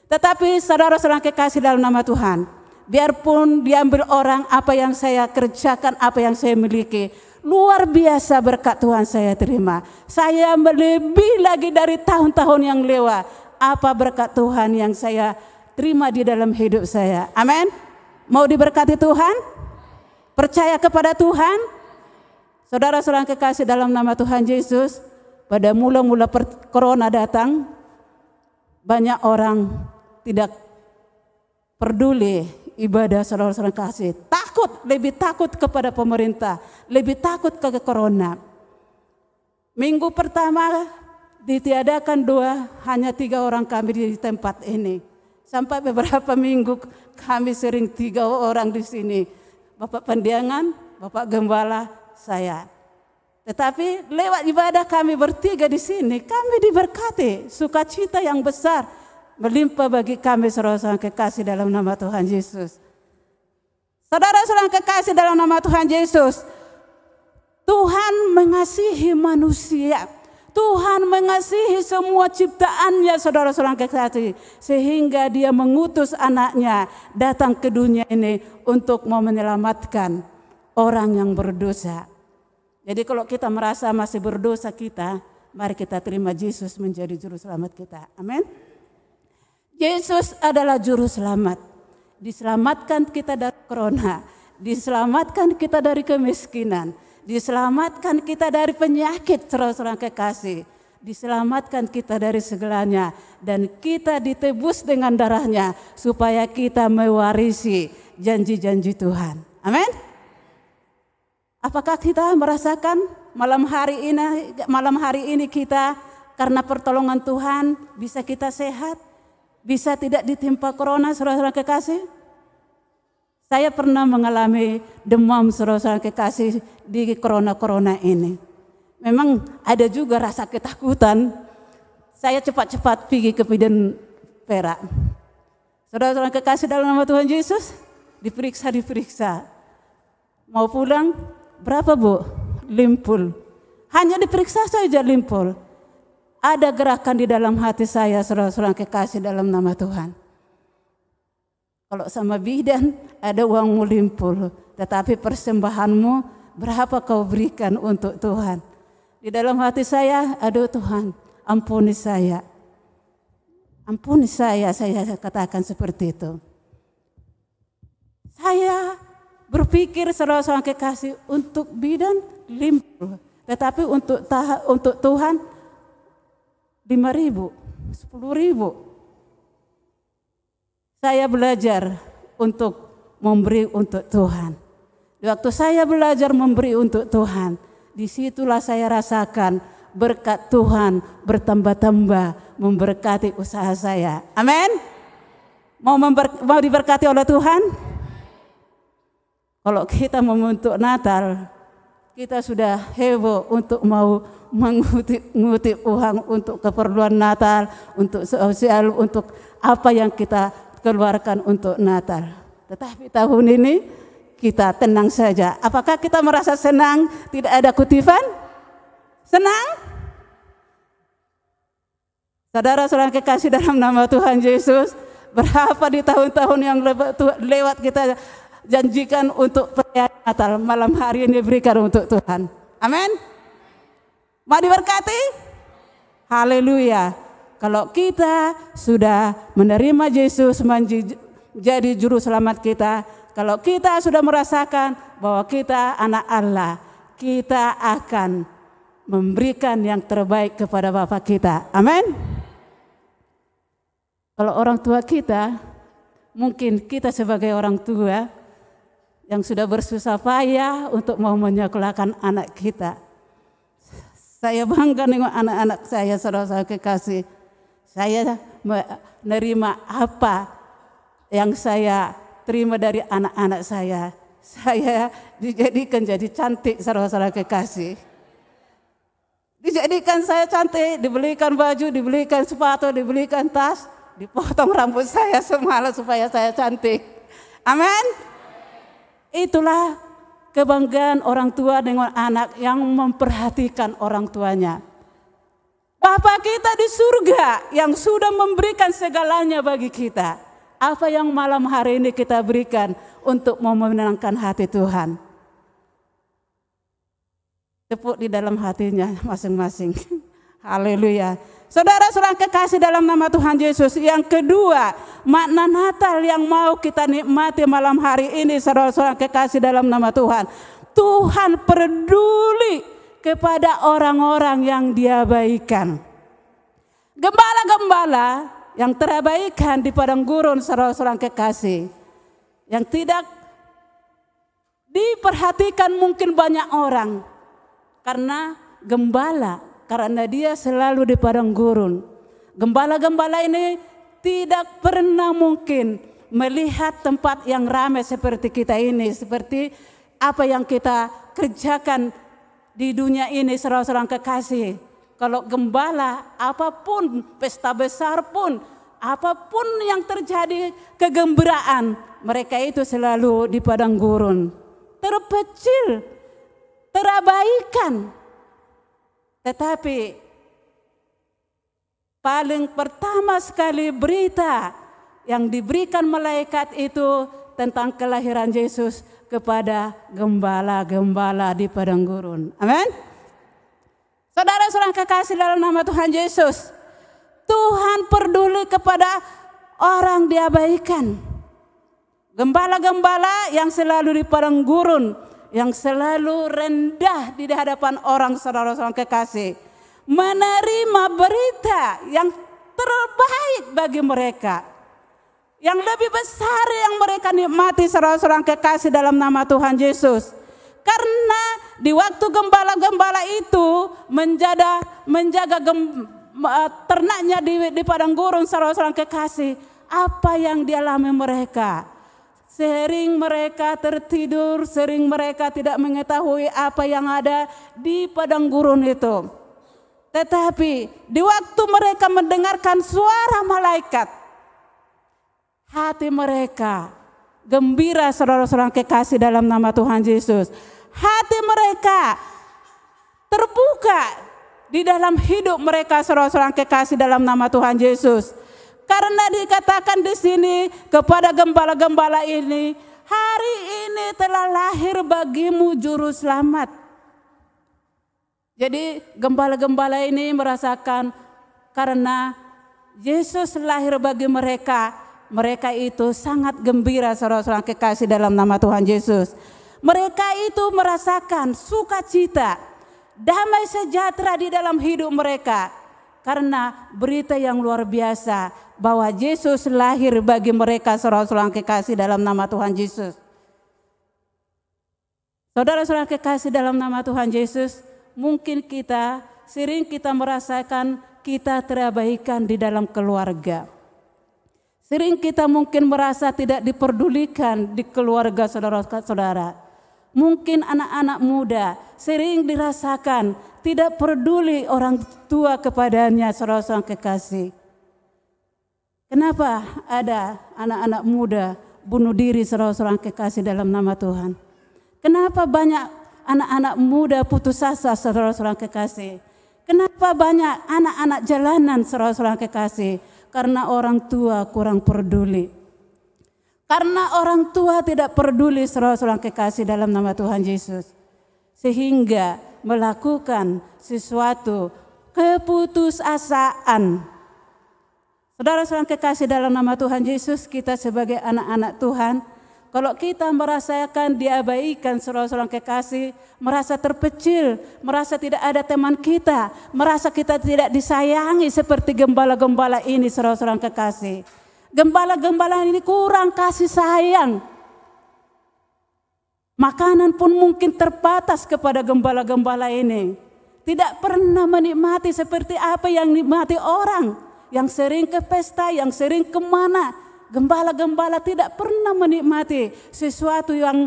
Tetapi saudara-saudara kekasih dalam nama Tuhan, biarpun diambil orang apa yang saya kerjakan, apa yang saya miliki, luar biasa berkat Tuhan saya terima. Saya melebihi lagi dari tahun-tahun yang lewat. Apa berkat Tuhan yang saya terima di dalam hidup saya. Amin. Mau diberkati Tuhan? Percaya kepada Tuhan? Saudara-saudara kekasih dalam nama Tuhan Yesus, pada mula-mula corona datang, banyak orang tidak peduli ibadah saudara-saudara kekasih. Takut, lebih takut kepada pemerintah, lebih takut ke corona. Minggu pertama ditiadakan hanya 3 orang kami di tempat ini. Sampai beberapa minggu kami sering 3 orang di sini. Bapak Pendiangan, Bapak Gembala, saya. Tetapi lewat ibadah kami bertiga di sini, kami diberkati. Sukacita yang besar melimpah bagi kami saudara-saudara kekasih dalam nama Tuhan Yesus. Saudara-saudara kekasih dalam nama Tuhan Yesus, Tuhan mengasihi manusia. Tuhan mengasihi semua ciptaannya saudara-saudara kekasih. Sehingga Dia mengutus anaknya datang ke dunia ini untuk mau menyelamatkan orang yang berdosa. Jadi kalau kita merasa masih berdosa mari kita terima Yesus menjadi juru selamat kita. Amin. Yesus adalah juru selamat. Diselamatkan kita dari corona. Diselamatkan kita dari kemiskinan. Diselamatkan kita dari penyakit saudara-saudara kekasih. Diselamatkan kita dari segalanya. Dan kita ditebus dengan darahnya supaya kita mewarisi janji-janji Tuhan. Amin. Apakah kita merasakan malam hari ini kita karena pertolongan Tuhan bisa kita sehat? Bisa tidak ditimpa corona saudara-saudara kekasih? Saya pernah mengalami demam saudara-saudara kekasih di corona ini. Memang ada juga rasa ketakutan. Saya cepat-cepat pergi ke bidan Perak. Saudara-saudara kekasih dalam nama Tuhan Yesus, diperiksa. Mau pulang, berapa Bu? Limpul. Hanya diperiksa saja limpul. Ada gerakan di dalam hati saya saudara-saudara kekasih dalam nama Tuhan. Kalau sama bidan ada uangmu limpul, tetapi persembahanmu berapa kau berikan untuk Tuhan? Di dalam hati saya, aduh Tuhan, ampuni saya. Ampuni saya katakan seperti itu. Saya berpikir saudara-saudara kekasih untuk bidan 50, tetapi untuk Tuhan 5.000, 10.000. Saya belajar untuk memberi untuk Tuhan. Di waktu saya belajar memberi untuk Tuhan, disitulah saya rasakan berkat Tuhan bertambah-tambah memberkati usaha saya. Amin. Mau diberkati oleh Tuhan? Kalau kita membentuk Natal, kita sudah heboh untuk mau mengutip uang untuk keperluan Natal, untuk sosial, untuk apa yang kita keluarkan untuk Natal. Tetapi tahun ini kita tenang saja. Apakah kita merasa senang tidak ada kutipan? Senang? Saudara-saudara kekasih dalam nama Tuhan Yesus, berapa di tahun-tahun yang lewat kita janjikan untuk perayaan Natal, malam hari ini berikan untuk Tuhan. Amin. Mau diberkati? Haleluya. Kalau kita sudah menerima Yesus menjadi juru selamat kita, kalau kita sudah merasakan bahwa kita anak Allah, kita akan memberikan yang terbaik kepada Bapa kita. Amin. Kalau orang tua kita, mungkin kita sebagai orang tua yang sudah bersusah payah untuk mau menyekolahkan anak kita. Saya bangga dengan anak-anak saya, saudara-saudara kekasih. Saya menerima apa yang saya terima dari anak-anak saya. Saya dijadikan jadi cantik, saudara-saudara kekasih. Dijadikan saya cantik, dibelikan baju, dibelikan sepatu, dibelikan tas, dipotong rambut saya semalam supaya saya cantik. Amin. Itulah kebanggaan orang tua dengan anak yang memperhatikan orang tuanya. Bapa kita di surga yang sudah memberikan segalanya bagi kita. Apa yang malam hari ini kita berikan untuk memenangkan hati Tuhan? Tepuk di dalam hatinya masing-masing. Haleluya. Saudara-saudara kekasih dalam nama Tuhan Yesus. Yang kedua, makna Natal yang mau kita nikmati malam hari ini, saudara-saudara kekasih dalam nama Tuhan. Tuhan peduli kepada orang-orang yang Dia baikan. Gembala-gembala yang terabaikan di padang gurun, saudara-saudara kekasih, yang tidak diperhatikan mungkin banyak orang karena gembala. Karena dia selalu di padang gurun. Gembala-gembala ini tidak pernah mungkin melihat tempat yang ramai seperti kita ini. Seperti apa yang kita kerjakan di dunia ini, saudara-saudara kekasih. Kalau gembala, apapun, pesta besar pun, apapun yang terjadi kegembiraan, mereka itu selalu di padang gurun. Terpecil, terabaikan. Tetapi paling pertama sekali berita yang diberikan malaikat itu tentang kelahiran Yesus kepada gembala-gembala di padang gurun. Amin. Saudara-saudara kekasih dalam nama Tuhan Yesus, Tuhan peduli kepada orang diabaikan. Gembala-gembala yang selalu di padang gurun, yang selalu rendah di hadapan orang, saudara-saudara kekasih, menerima berita yang terbaik bagi mereka, yang lebih besar yang mereka nikmati, saudara-saudara kekasih dalam nama Tuhan Yesus. Karena di waktu gembala-gembala itu menjaga ternaknya di padang gurun, saudara-saudara kekasih, apa yang dialami mereka? Sering mereka tertidur, sering mereka tidak mengetahui apa yang ada di padang gurun itu. Tetapi di waktu mereka mendengarkan suara malaikat, hati mereka gembira, saudara-saudara kekasih dalam nama Tuhan Yesus. Hati mereka terbuka di dalam hidup mereka, saudara-saudara kekasih dalam nama Tuhan Yesus. Karena dikatakan di sini kepada gembala-gembala ini, hari ini telah lahir bagimu juru selamat. Jadi gembala-gembala ini merasakan karena Yesus lahir bagi mereka, mereka itu sangat gembira saudara-saudara kekasih dalam nama Tuhan Yesus. Mereka itu merasakan sukacita, damai sejahtera di dalam hidup mereka. Karena berita yang luar biasa bahwa Yesus lahir bagi mereka saudara-saudara kekasih dalam nama Tuhan Yesus. Saudara-saudara kekasih dalam nama Tuhan Yesus, mungkin sering kita merasakan kita terabaikan di dalam keluarga. Sering kita mungkin merasa tidak diperdulikan di keluarga saudara-saudara. Mungkin anak-anak muda sering dirasakan tidak peduli orang tua kepadanya saudara-saudara kekasih. Kenapa ada anak-anak muda bunuh diri saudara-saudara kekasih dalam nama Tuhan? Kenapa banyak anak-anak muda putus asa saudara-saudara kekasih? Kenapa banyak anak-anak jalanan saudara-saudara kekasih? Karena orang tua kurang peduli. Karena orang tua tidak peduli saudara-saudara kekasih dalam nama Tuhan Yesus. Sehingga melakukan sesuatu keputusasaan. Saudara-saudara kekasih dalam nama Tuhan Yesus, kita sebagai anak-anak Tuhan, kalau kita merasakan diabaikan saudara-saudara kekasih, merasa terpecil, merasa tidak ada teman kita, merasa kita tidak disayangi seperti gembala-gembala ini saudara-saudara kekasih. Gembala-gembala ini kurang kasih sayang. Makanan pun mungkin terbatas kepada gembala-gembala ini. Tidak pernah menikmati seperti apa yang dinikmati orang. Yang sering ke pesta, yang sering kemana. Gembala-gembala tidak pernah menikmati sesuatu yang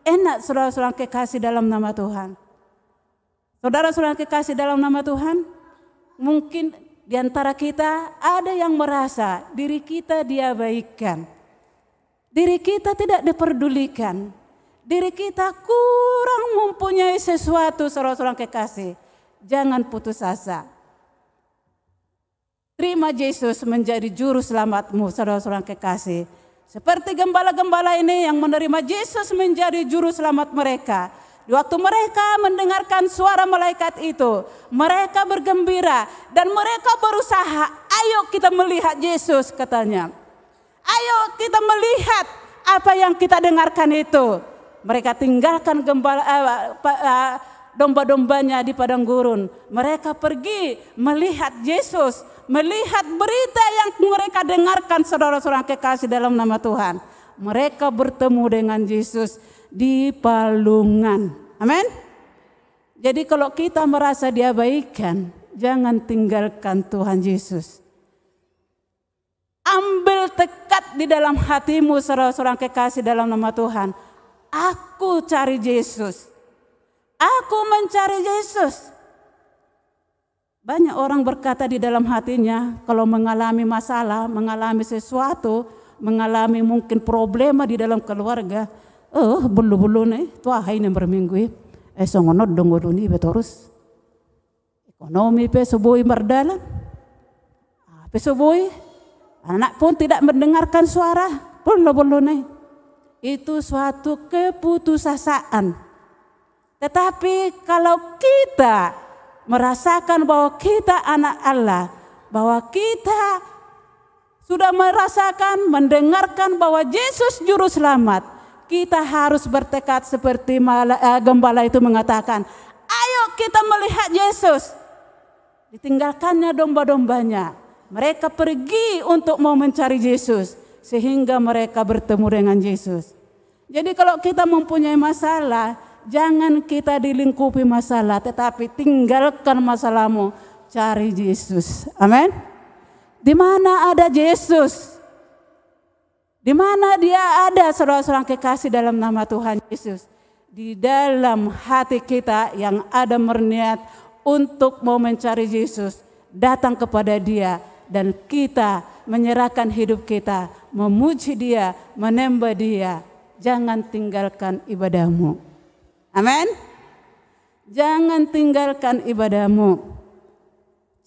enak saudara-saudara kekasih dalam nama Tuhan. Saudara-saudara kekasih dalam nama Tuhan, mungkin di antara kita ada yang merasa diri kita diabaikan. Diri kita tidak diperdulikan. Diri kita kurang mempunyai sesuatu saudara-saudara kekasih. Jangan putus asa. Terima Yesus menjadi juru selamatmu saudara-saudara kekasih. Seperti gembala-gembala ini yang menerima Yesus menjadi juru selamat mereka. Di waktu mereka mendengarkan suara malaikat itu, mereka bergembira dan mereka berusaha, ayo kita melihat Yesus katanya. Ayo kita melihat apa yang kita dengarkan itu. Mereka tinggalkan domba-dombanya di padang gurun. Mereka pergi melihat Yesus, melihat berita yang mereka dengarkan saudara-saudara kekasih dalam nama Tuhan. Mereka bertemu dengan Yesus di palungan. Amin. Jadi kalau kita merasa diabaikan, jangan tinggalkan Tuhan Yesus. Ambil tekad di dalam hatimu saudara-saudara kekasih dalam nama Tuhan. Aku cari Yesus. Aku mencari Yesus. Banyak orang berkata di dalam hatinya kalau mengalami masalah, mengalami sesuatu, mengalami mungkin problema di dalam keluarga. Bulu-bulu nih, tuah ini berminggu. Songonot dong ini betorus. Ekonomi pe subui merdalan. Pe subui, anak pun tidak mendengarkan suara. Bulu-bulu nih. Itu suatu keputusasaan. Tetapi kalau kita merasakan bahwa kita anak Allah, bahwa kita sudah merasakan, mendengarkan bahwa Yesus juru selamat, kita harus bertekad seperti gembala itu mengatakan, ayo kita melihat Yesus. Ditinggalkannya domba-dombanya. Mereka pergi untuk mau mencari Yesus. Sehingga mereka bertemu dengan Yesus. Jadi kalau kita mempunyai masalah, jangan kita dilingkupi masalah. Tetapi tinggalkan masalahmu, cari Yesus. Amin. Di mana ada Yesus? Di mana dia ada saudara-saudara kekasih dalam nama Tuhan Yesus? Di dalam hati kita yang ada berniat untuk mau mencari Yesus. Datang kepada dia dan kita menyerahkan hidup kita. Memuji dia, menyembah dia. Jangan tinggalkan ibadahmu. Amin. Jangan tinggalkan ibadahmu.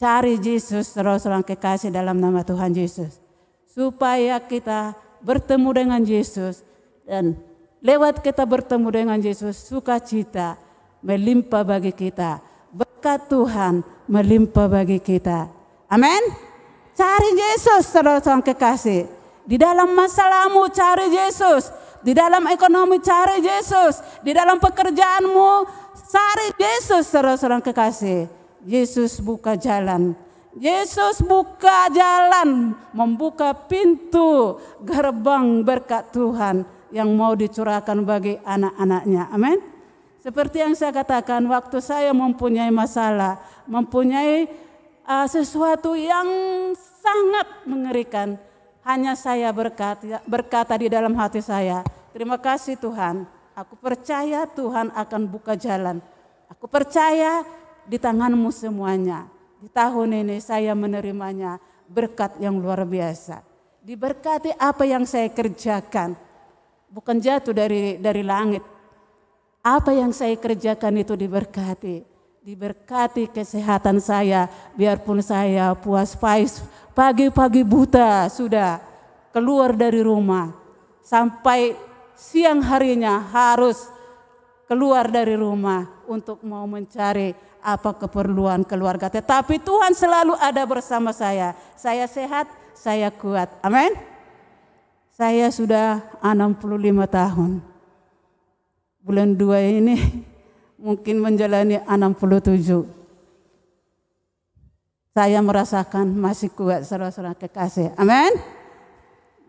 Cari Yesus saudara-saudara kekasih dalam nama Tuhan Yesus. Supaya kita bertemu dengan Yesus dan lewat kita bertemu dengan Yesus, sukacita melimpah bagi kita, berkat Tuhan melimpah bagi kita. Amin. Cari Yesus saudara-saudara kekasih. Di dalam masalahmu cari Yesus. Di dalam ekonomi cari Yesus. Di dalam pekerjaanmu cari Yesus, saudara-saudara kekasih. Yesus buka jalan. Yesus buka jalan, membuka pintu gerbang berkat Tuhan yang mau dicurahkan bagi anak-anaknya. Amin. Seperti yang saya katakan, waktu saya mempunyai masalah, mempunyai sesuatu yang sangat mengerikan, hanya saya berkata di dalam hati saya, terima kasih Tuhan, aku percaya Tuhan akan buka jalan. Aku percaya di tangan-Mu semuanya. Di tahun ini saya menerimanya berkat yang luar biasa. Diberkati apa yang saya kerjakan. Bukan jatuh dari langit. Apa yang saya kerjakan itu diberkati. Diberkati kesehatan saya. Biarpun saya puas pais pagi-pagi buta sudah keluar dari rumah. Sampai siang harinya harus keluar dari rumah untuk mau mencari apa keperluan keluarga. Tetapi Tuhan selalu ada bersama saya. Saya sehat, saya kuat. Amin. Saya sudah 65 tahun. Bulan 2 ini mungkin menjalani 67. Saya merasakan masih kuat, saudara-saudara kekasih. Amin.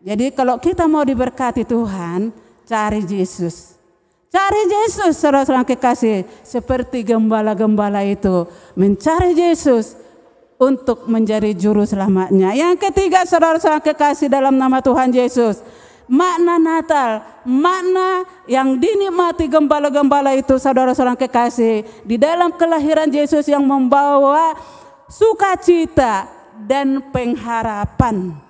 Jadi kalau kita mau diberkati Tuhan, cari Yesus. Cari Yesus, saudara-saudara kekasih, seperti gembala-gembala itu mencari Yesus untuk menjadi juru selamatnya. Yang ketiga, saudara-saudara kekasih, dalam nama Tuhan Yesus, makna Natal, makna yang dinikmati gembala-gembala itu, saudara-saudara kekasih, di dalam kelahiran Yesus yang membawa sukacita dan pengharapan.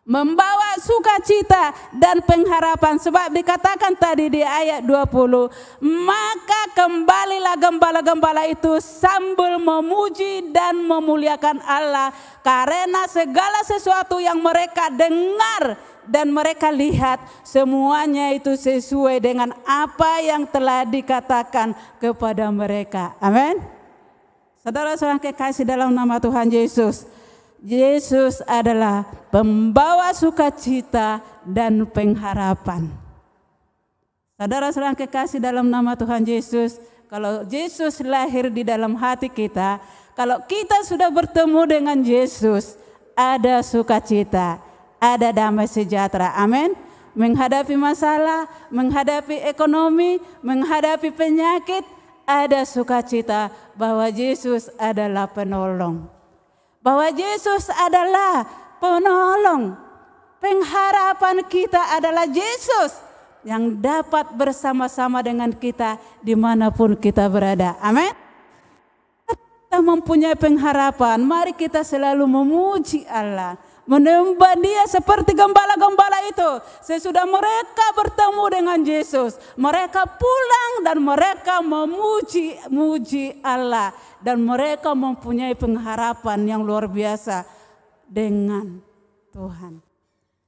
Membawa sukacita dan pengharapan, sebab dikatakan tadi di ayat 20, maka kembalilah gembala-gembala itu sambil memuji dan memuliakan Allah karena segala sesuatu yang mereka dengar dan mereka lihat semuanya itu sesuai dengan apa yang telah dikatakan kepada mereka. Amin. Saudara-saudara kekasih dalam nama Tuhan Yesus, Yesus adalah pembawa sukacita dan pengharapan. Saudara-saudara kekasih dalam nama Tuhan Yesus, kalau Yesus lahir di dalam hati kita, kalau kita sudah bertemu dengan Yesus, ada sukacita, ada damai sejahtera. Amin. Menghadapi masalah, menghadapi ekonomi, menghadapi penyakit, ada sukacita bahwa Yesus adalah penolong. Bahwa Yesus adalah penolong. Pengharapan kita adalah Yesus yang dapat bersama-sama dengan kita dimanapun kita berada. Amin. Kita mempunyai pengharapan, mari kita selalu memuji Allah, menyembah Dia seperti gembala-gembala itu. Sesudah mereka bertemu dengan Yesus, mereka pulang dan mereka memuji Allah. Dan mereka mempunyai pengharapan yang luar biasa dengan Tuhan.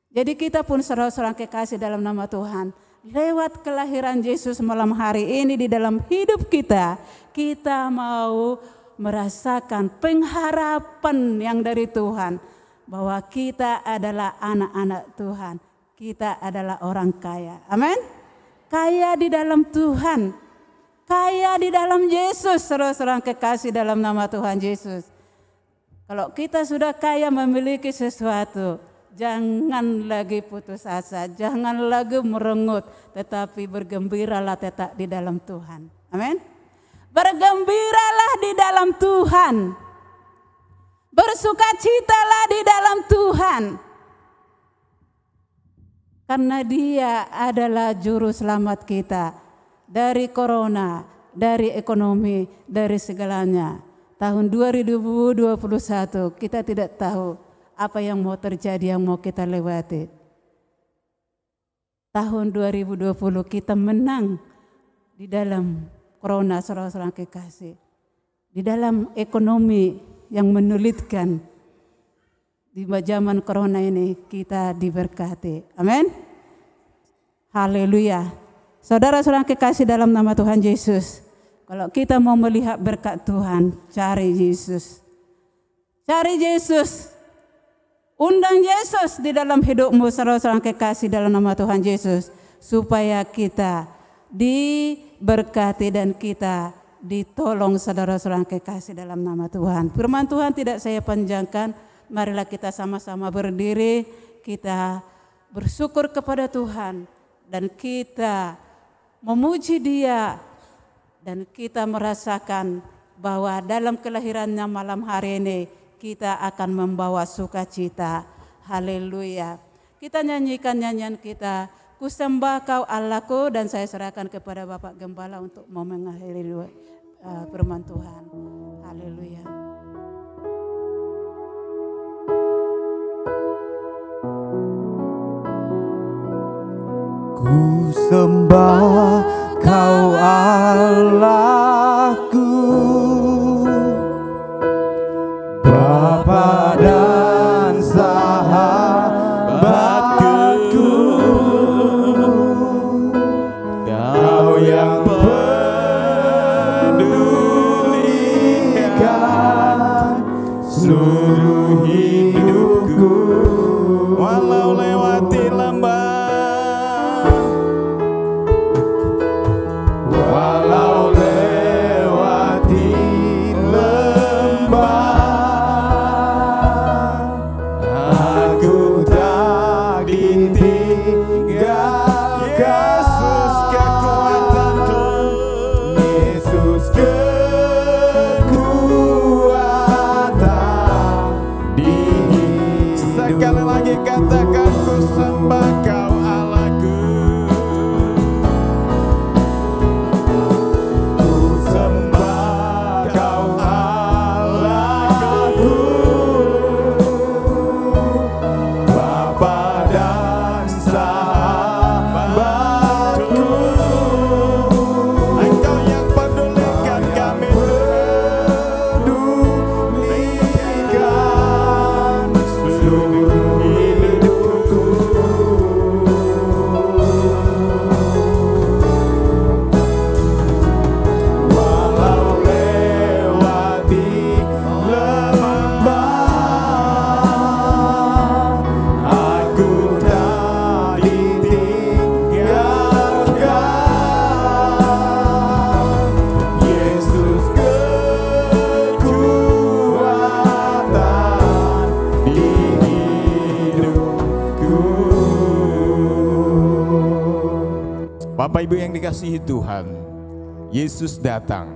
Jadi kita pun saudara-saudara kekasih dalam nama Tuhan, lewat kelahiran Yesus malam hari ini di dalam hidup kita, kita mau merasakan pengharapan yang dari Tuhan. Bahwa kita adalah anak-anak Tuhan. Kita adalah orang kaya. Amin. Kaya di dalam Tuhan. Kaya di dalam Yesus, saudara-saudara kekasih dalam nama Tuhan Yesus. Kalau kita sudah kaya memiliki sesuatu, jangan lagi putus asa, jangan lagi merengut, tetapi bergembiralah tetap di dalam Tuhan. Amin. Bergembiralah di dalam Tuhan. Bersukacitalah di dalam Tuhan. Karena Dia adalah juru selamat kita. Dari corona, dari ekonomi, dari segalanya. Tahun 2021 kita tidak tahu apa yang mau terjadi, yang mau kita lewati. Tahun 2020 kita menang di dalam corona, saudara-saudara kekasih. Di dalam ekonomi yang menyulitkan. Di zaman corona ini kita diberkati. Amin. Haleluya. Saudara-saudara kekasih dalam nama Tuhan Yesus, kalau kita mau melihat berkat Tuhan, cari Yesus. Cari Yesus. Undang Yesus di dalam hidupmu, saudara-saudara kekasih dalam nama Tuhan Yesus, supaya kita diberkati dan kita ditolong, saudara-saudara kekasih dalam nama Tuhan. Firman Tuhan tidak saya panjangkan, marilah kita sama-sama berdiri, kita bersyukur kepada Tuhan dan kita memuji Dia, dan kita merasakan bahwa dalam kelahirannya malam hari ini kita akan membawa sukacita. Haleluya. Kita nyanyikan nyanyian kita, Ku sembah Kau Allahku, dan saya serahkan kepada Bapak Gembala untuk mau mengakhiri firman Tuhan. Haleluya. Ku sembah Kau Allahku, Bapa dan sahabatku, Kau yang pedulikan seluruh hidupku, walau lewati lembah, walau lewati lembah, aku tak ditinggalkan. Yesus kekuatanku, Yesus kekuatan di hidup. Sekali lagi katakan, ku sembah Kau Allahku, ku sembah Kau Allahku, Bapa dan sahabatku, Engkau yang pedulikan kami, pedulikan seluruh hidupku. Walau lewati lembah, aku tak ditinggalkan. Yesus kekuatan di hidupku. Bapak Ibu yang dikasihi Tuhan, Yesus datang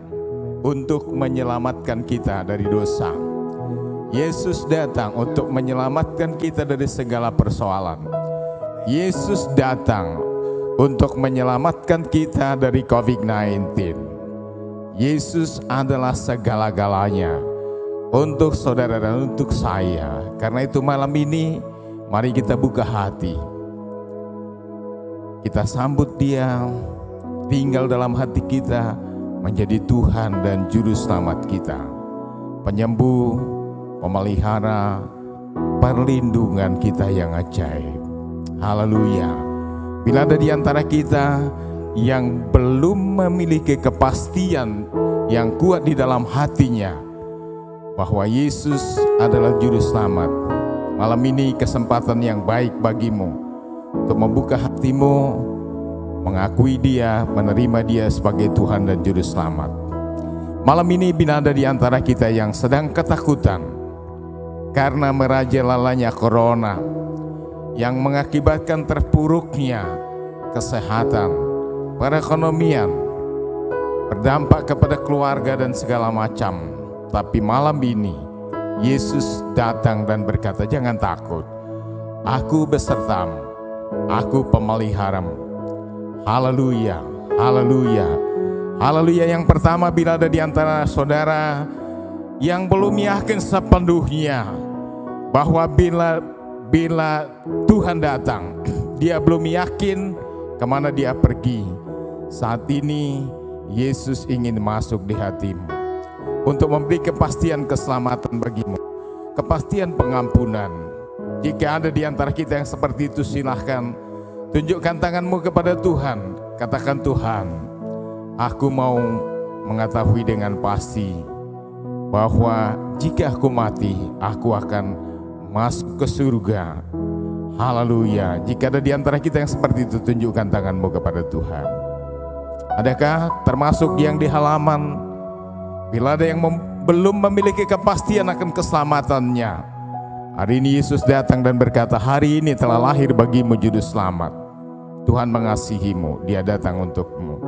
untuk menyelamatkan kita dari dosa. Yesus datang untuk menyelamatkan kita dari segala persoalan. Yesus datang untuk menyelamatkan kita dari COVID-19. Yesus adalah segala-galanya untuk saudara dan untuk saya. Karena itu malam ini mari kita buka hati. Kita sambut Dia, tinggal dalam hati kita, menjadi Tuhan dan Juru Selamat kita, penyembuh, pemelihara, perlindungan kita yang ajaib. Haleluya. Bila ada di antara kita yang belum memiliki kepastian yang kuat di dalam hatinya bahwa Yesus adalah Juru Selamat, malam ini kesempatan yang baik bagimu untuk membuka hatimu, mengakui Dia, menerima Dia sebagai Tuhan dan Juru Selamat. Malam ini bila ada di antara kita yang sedang ketakutan karena merajalelanya corona yang mengakibatkan terpuruknya kesehatan, perekonomian, berdampak kepada keluarga dan segala macam. Tapi malam ini Yesus datang dan berkata, jangan takut, aku besertamu, aku pemeliharamu. Haleluya, haleluya, haleluya. Yang pertama, bila ada di antara saudara yang belum yakin sepenuhnya bahwa bila Tuhan datang, dia belum yakin kemana dia pergi. Saat ini Yesus ingin masuk di hatimu untuk memberi kepastian keselamatan bagimu, kepastian pengampunan. Jika ada di antara kita yang seperti itu, silahkan tunjukkan tanganmu kepada Tuhan. Katakan, Tuhan, aku mau mengetahui dengan pasti bahwa jika aku mati, aku akan masuk ke surga. Haleluya. Jika ada di antara kita yang seperti itu, tunjukkan tanganmu kepada Tuhan. Adakah termasuk yang di halaman, bila ada yang belum memiliki kepastian akan keselamatannya, hari ini Yesus datang dan berkata, hari ini telah lahir bagimu juru selamat. Tuhan mengasihimu, Dia datang untukmu.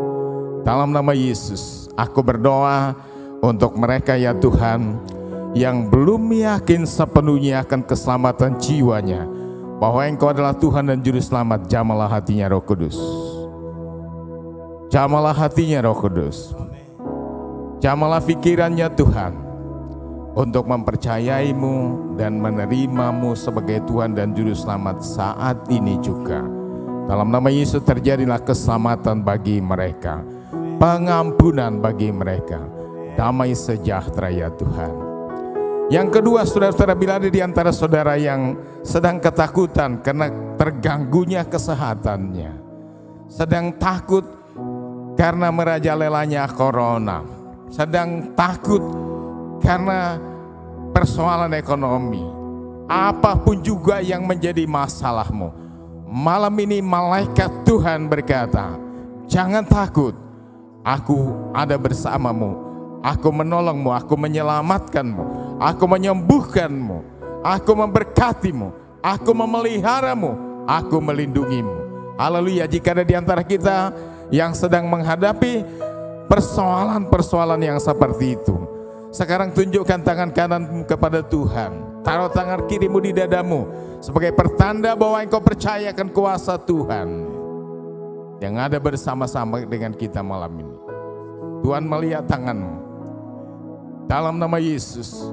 Dalam nama Yesus, aku berdoa untuk mereka ya Tuhan, yang belum yakin sepenuhnya akan keselamatan jiwanya, bahwa Engkau adalah Tuhan dan Juru Selamat. Jamahlah hatinya Roh Kudus. Jamahlah hatinya Roh Kudus. Jamahlah pikirannya Tuhan, untuk mempercayai-Mu dan menerimamu sebagai Tuhan dan Juru Selamat saat ini juga. Dalam nama Yesus terjadilah keselamatan bagi mereka, pengampunan bagi mereka, damai sejahtera ya Tuhan. Yang kedua, saudara-saudara, bila ada di antara saudara yang sedang ketakutan karena terganggunya kesehatannya, sedang takut karena merajalelanya corona, sedang takut karena persoalan ekonomi, apapun juga yang menjadi masalahmu, malam ini malaikat Tuhan berkata, jangan takut, aku ada bersamamu. Aku menolongmu, aku menyelamatkanmu, aku menyembuhkanmu, aku memberkatimu, aku memeliharamu, aku melindungimu. Haleluya. Jika ada di antara kita yang sedang menghadapi persoalan-persoalan yang seperti itu, sekarang tunjukkan tangan kananmu kepada Tuhan, taruh tangan kirimu di dadamu sebagai pertanda bahwa engkau percaya akan kuasa Tuhan yang ada bersama-sama dengan kita malam ini. Tuhan melihat tanganmu. Dalam nama Yesus,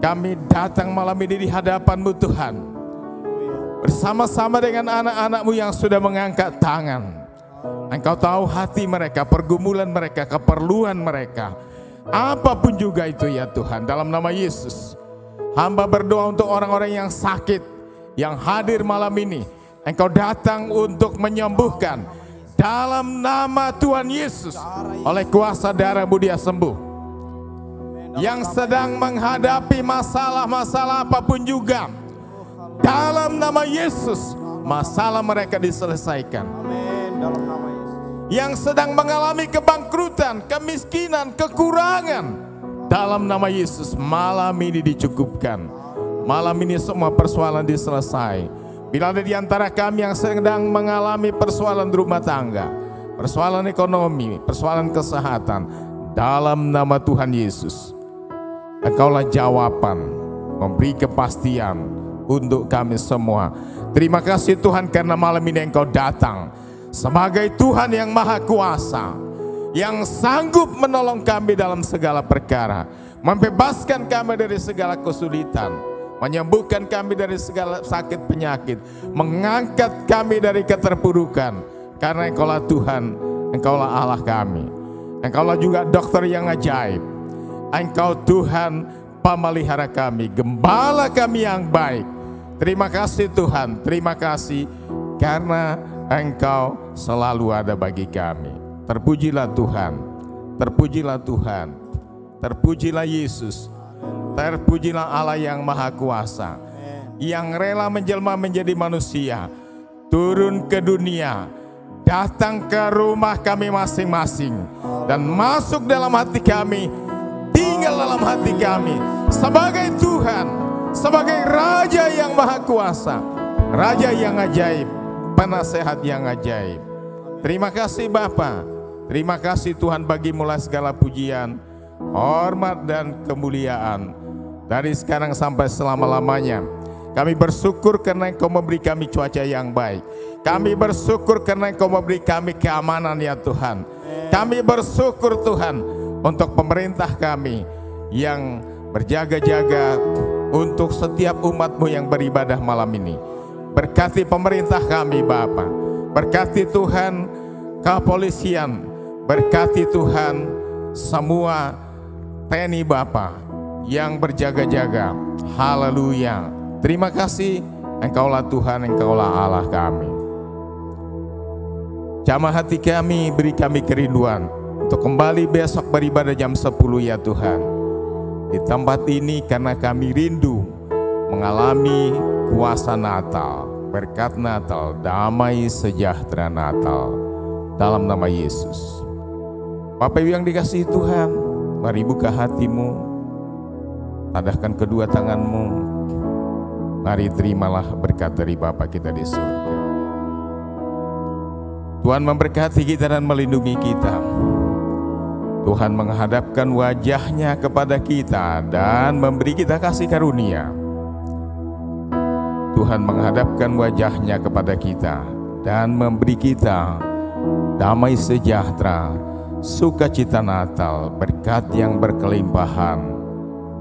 kami datang malam ini di hadapan-Mu Tuhan, bersama-sama dengan anak-anak-Mu yang sudah mengangkat tangan. Engkau tahu hati mereka, pergumulan mereka, keperluan mereka, apapun juga itu ya Tuhan. Dalam nama Yesus, hamba berdoa untuk orang-orang yang sakit, yang hadir malam ini. Engkau datang untuk menyembuhkan. Dalam nama Tuhan Yesus, oleh kuasa darah-Mu dia sembuh. Yang sedang menghadapi masalah-masalah apapun juga, dalam nama Yesus, masalah mereka diselesaikan. Yang sedang mengalami kebangkrutan, kemiskinan, kekurangan, dalam nama Yesus, malam ini dicukupkan. Malam ini semua persoalan diselesai. Bila ada di antara kami yang sedang mengalami persoalan rumah tangga, persoalan ekonomi, persoalan kesehatan, dalam nama Tuhan Yesus, Engkaulah jawaban, memberi kepastian untuk kami semua. Terima kasih Tuhan karena malam ini Engkau datang sebagai Tuhan yang Maha Kuasa, yang sanggup menolong kami dalam segala perkara, membebaskan kami dari segala kesulitan, menyembuhkan kami dari segala sakit penyakit, mengangkat kami dari keterpurukan. Karena Engkaulah Tuhan, Engkaulah Allah kami. Engkaulah juga dokter yang ajaib. Engkau Tuhan pemelihara kami, gembala kami yang baik. Terima kasih Tuhan, terima kasih karena Engkau selalu ada bagi kami. Terpujilah Tuhan, terpujilah Tuhan, terpujilah Yesus, terpujilah Allah yang Maha Kuasa, yang rela menjelma menjadi manusia, turun ke dunia, datang ke rumah kami masing-masing, dan masuk dalam hati kami, tinggal dalam hati kami sebagai Tuhan, sebagai Raja yang Maha Kuasa, Raja yang ajaib, penasehat yang ajaib. Terima kasih Bapa, terima kasih Tuhan, bagi mulai segala pujian, hormat dan kemuliaan dari sekarang sampai selama-lamanya. Kami bersyukur karena Engkau memberi kami cuaca yang baik. Kami bersyukur karena Engkau memberi kami keamanan ya Tuhan. Kami bersyukur Tuhan untuk pemerintah kami yang berjaga-jaga untuk setiap umat-Mu yang beribadah malam ini. Berkati pemerintah kami Bapa, berkati Tuhan kepolisian, berkati Tuhan semua TNI Bapa yang berjaga-jaga. Haleluya. Terima kasih, Engkaulah Tuhan, Engkaulah Allah kami. Jamah hati kami, beri kami kerinduan untuk kembali besok beribadah jam 10 ya Tuhan. Di tempat ini karena kami rindu mengalami kuasa Natal, berkat Natal, damai sejahtera Natal dalam nama Yesus. Bapak Ibu yang dikasihi Tuhan, mari buka hatimu, tadahkan kedua tanganmu, mari terimalah berkat dari Bapa kita di surga. Tuhan memberkati kita dan melindungi kita. Tuhan menghadapkan wajahnya kepada kita dan memberi kita kasih karunia. Tuhan menghadapkan wajahnya kepada kita dan memberi kita damai sejahtera, sukacita Natal, berkat yang berkelimpahan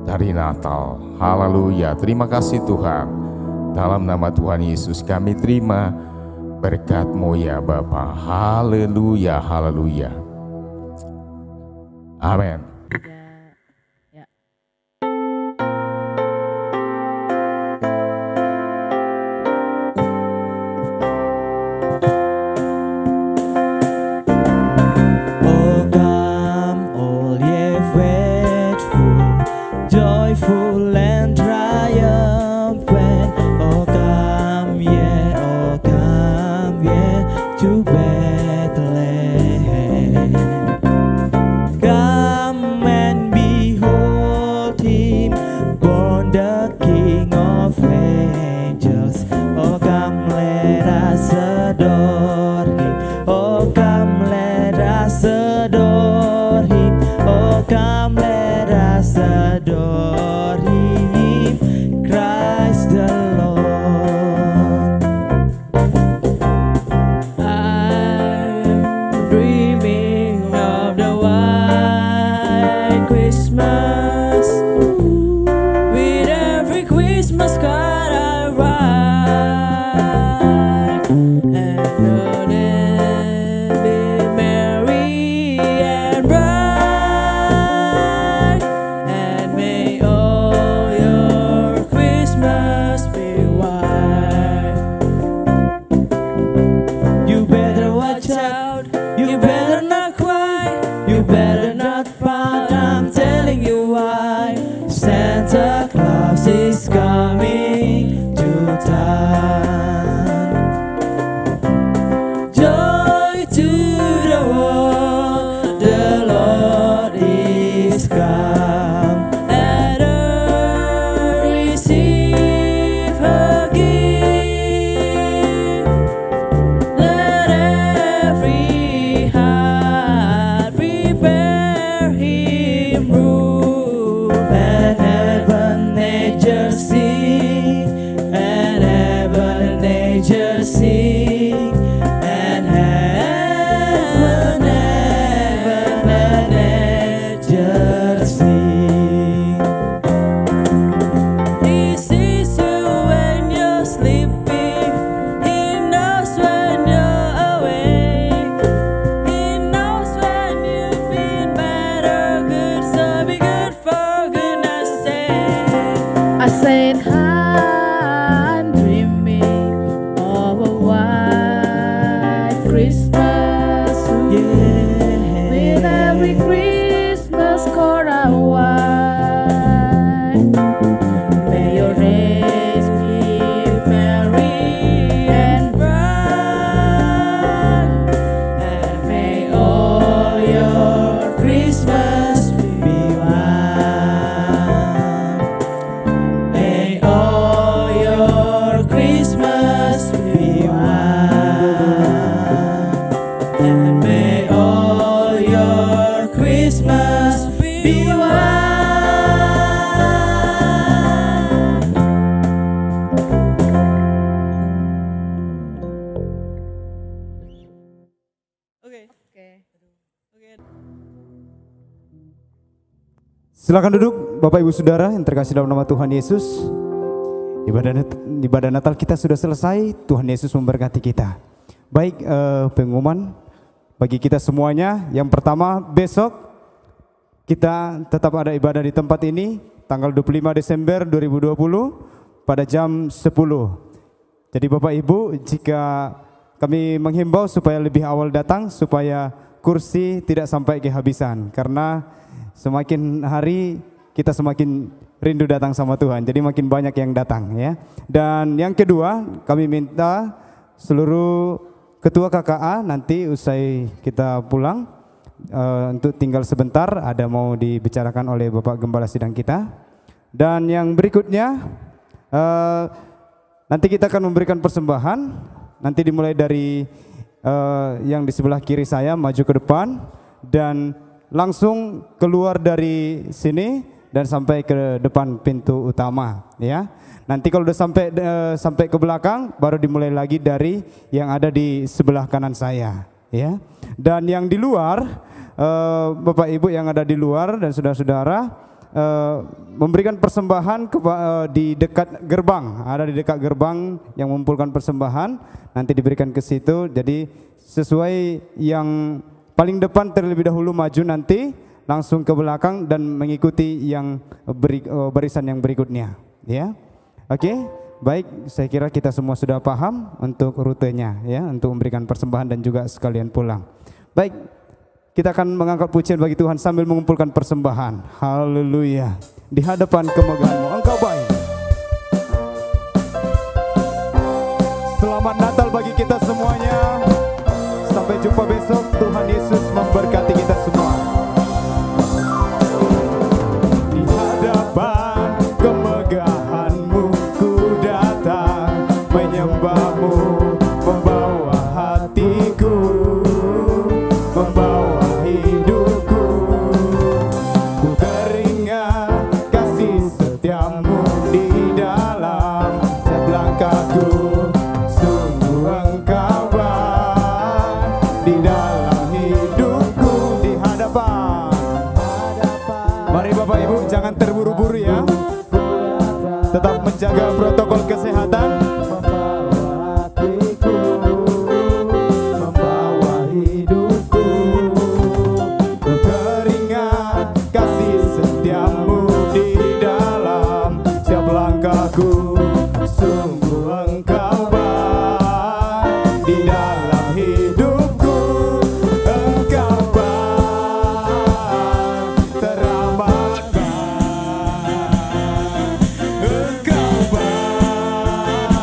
dari Natal. Haleluya, terima kasih Tuhan. Dalam nama Tuhan Yesus kami terima berkat-Mu ya Bapa. Haleluya, haleluya. Amin. Oh come all ye faithful, joyful and triumphant. Oh come ye to Bethlehem. Come and behold him, born the King of angels. Oh come let us adore him. Oh come let us adore him. Oh come let us adore him, Christ the Lord. I'm dreaming of the white Christmas. With every Christmas card I write, and know that be merry and bright, and may all your Christmas be white. You better watch out, you better not cry, you better not pout, I'm telling you why. Santa Claus is coming to town. Joy to the world, the Lord is come. Let earth receive her gift. Let every heart prepare him room. And heaven nature sing, and heaven and nature sing, and heaven and nature sing. He sees you when you're sleeping, he knows when you're awake, he knows when you've been bad or good, so be good for goodness sake. I said I'm dreaming of a white Christmas with every Christmas card I white. May your days be merry and bright, and may all your Christmas be white. May all your Christmas be white, and may all your Christmas be white. Silakan duduk Bapak Ibu Saudara yang terkasih dalam nama Tuhan Yesus. Ibadah Natal kita sudah selesai, Tuhan Yesus memberkati kita. Baik, pengumuman bagi kita semuanya. Yang pertama, besok kita tetap ada ibadah di tempat ini tanggal 25 Desember 2020 pada jam 10. Jadi Bapak Ibu, jika kami menghimbau supaya lebih awal datang supaya kursi tidak sampai kehabisan, karena semakin hari kita semakin rindu datang sama Tuhan. Jadi makin banyak yang datang ya. Dan yang kedua, kami minta seluruh ketua KKA nanti usai kita pulang untuk tinggal sebentar, ada mau dibicarakan oleh Bapak Gembala Sidang kita. Dan yang berikutnya nanti kita akan memberikan persembahan. Nanti dimulai dari yang di sebelah kiri saya maju ke depan dan langsung keluar dari sini dan sampai ke depan pintu utama ya. Nanti kalau udah sampai ke belakang baru dimulai lagi dari yang ada di sebelah kanan saya ya. Dan yang di luar Bapak Ibu yang ada di luar dan saudara-saudara memberikan persembahan di dekat gerbang, ada di dekat gerbang yang mengumpulkan persembahan, nanti diberikan ke situ. Jadi sesuai yang paling depan terlebih dahulu maju, nanti langsung ke belakang dan mengikuti yang barisan yang berikutnya ya. Oke, baik, saya kira kita semua sudah paham untuk rutenya ya, untuk memberikan persembahan dan juga sekalian pulang. Baik, kita akan mengangkat pujian bagi Tuhan sambil mengumpulkan persembahan. Haleluya. Di hadapan kemegahan-Mu Engkau baik. Selamat Natal bagi kita semuanya. Sampai jumpa besok. Tuhan Yesus memberkati kita semua. Di hadapan kemegahan-Mu ku datang menyembah-Mu, membawa hatiku, membawa hidupku. Ku teringat kasih setiamu di dalam setiap langkahku. Sungguh Engkau baik di dalam hidupku. Di hadapan. Mari Bapak Ibu jangan terburu-buru ya. Tetap menjaga protokol kesehatan. Sungguh Engkau baik di dalam hidupku. Engkau baik, teramat baik. Engkau baik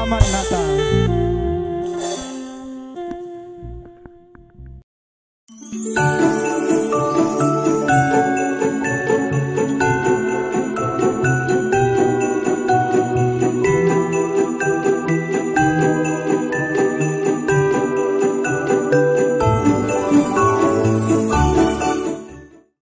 Selamat Natal.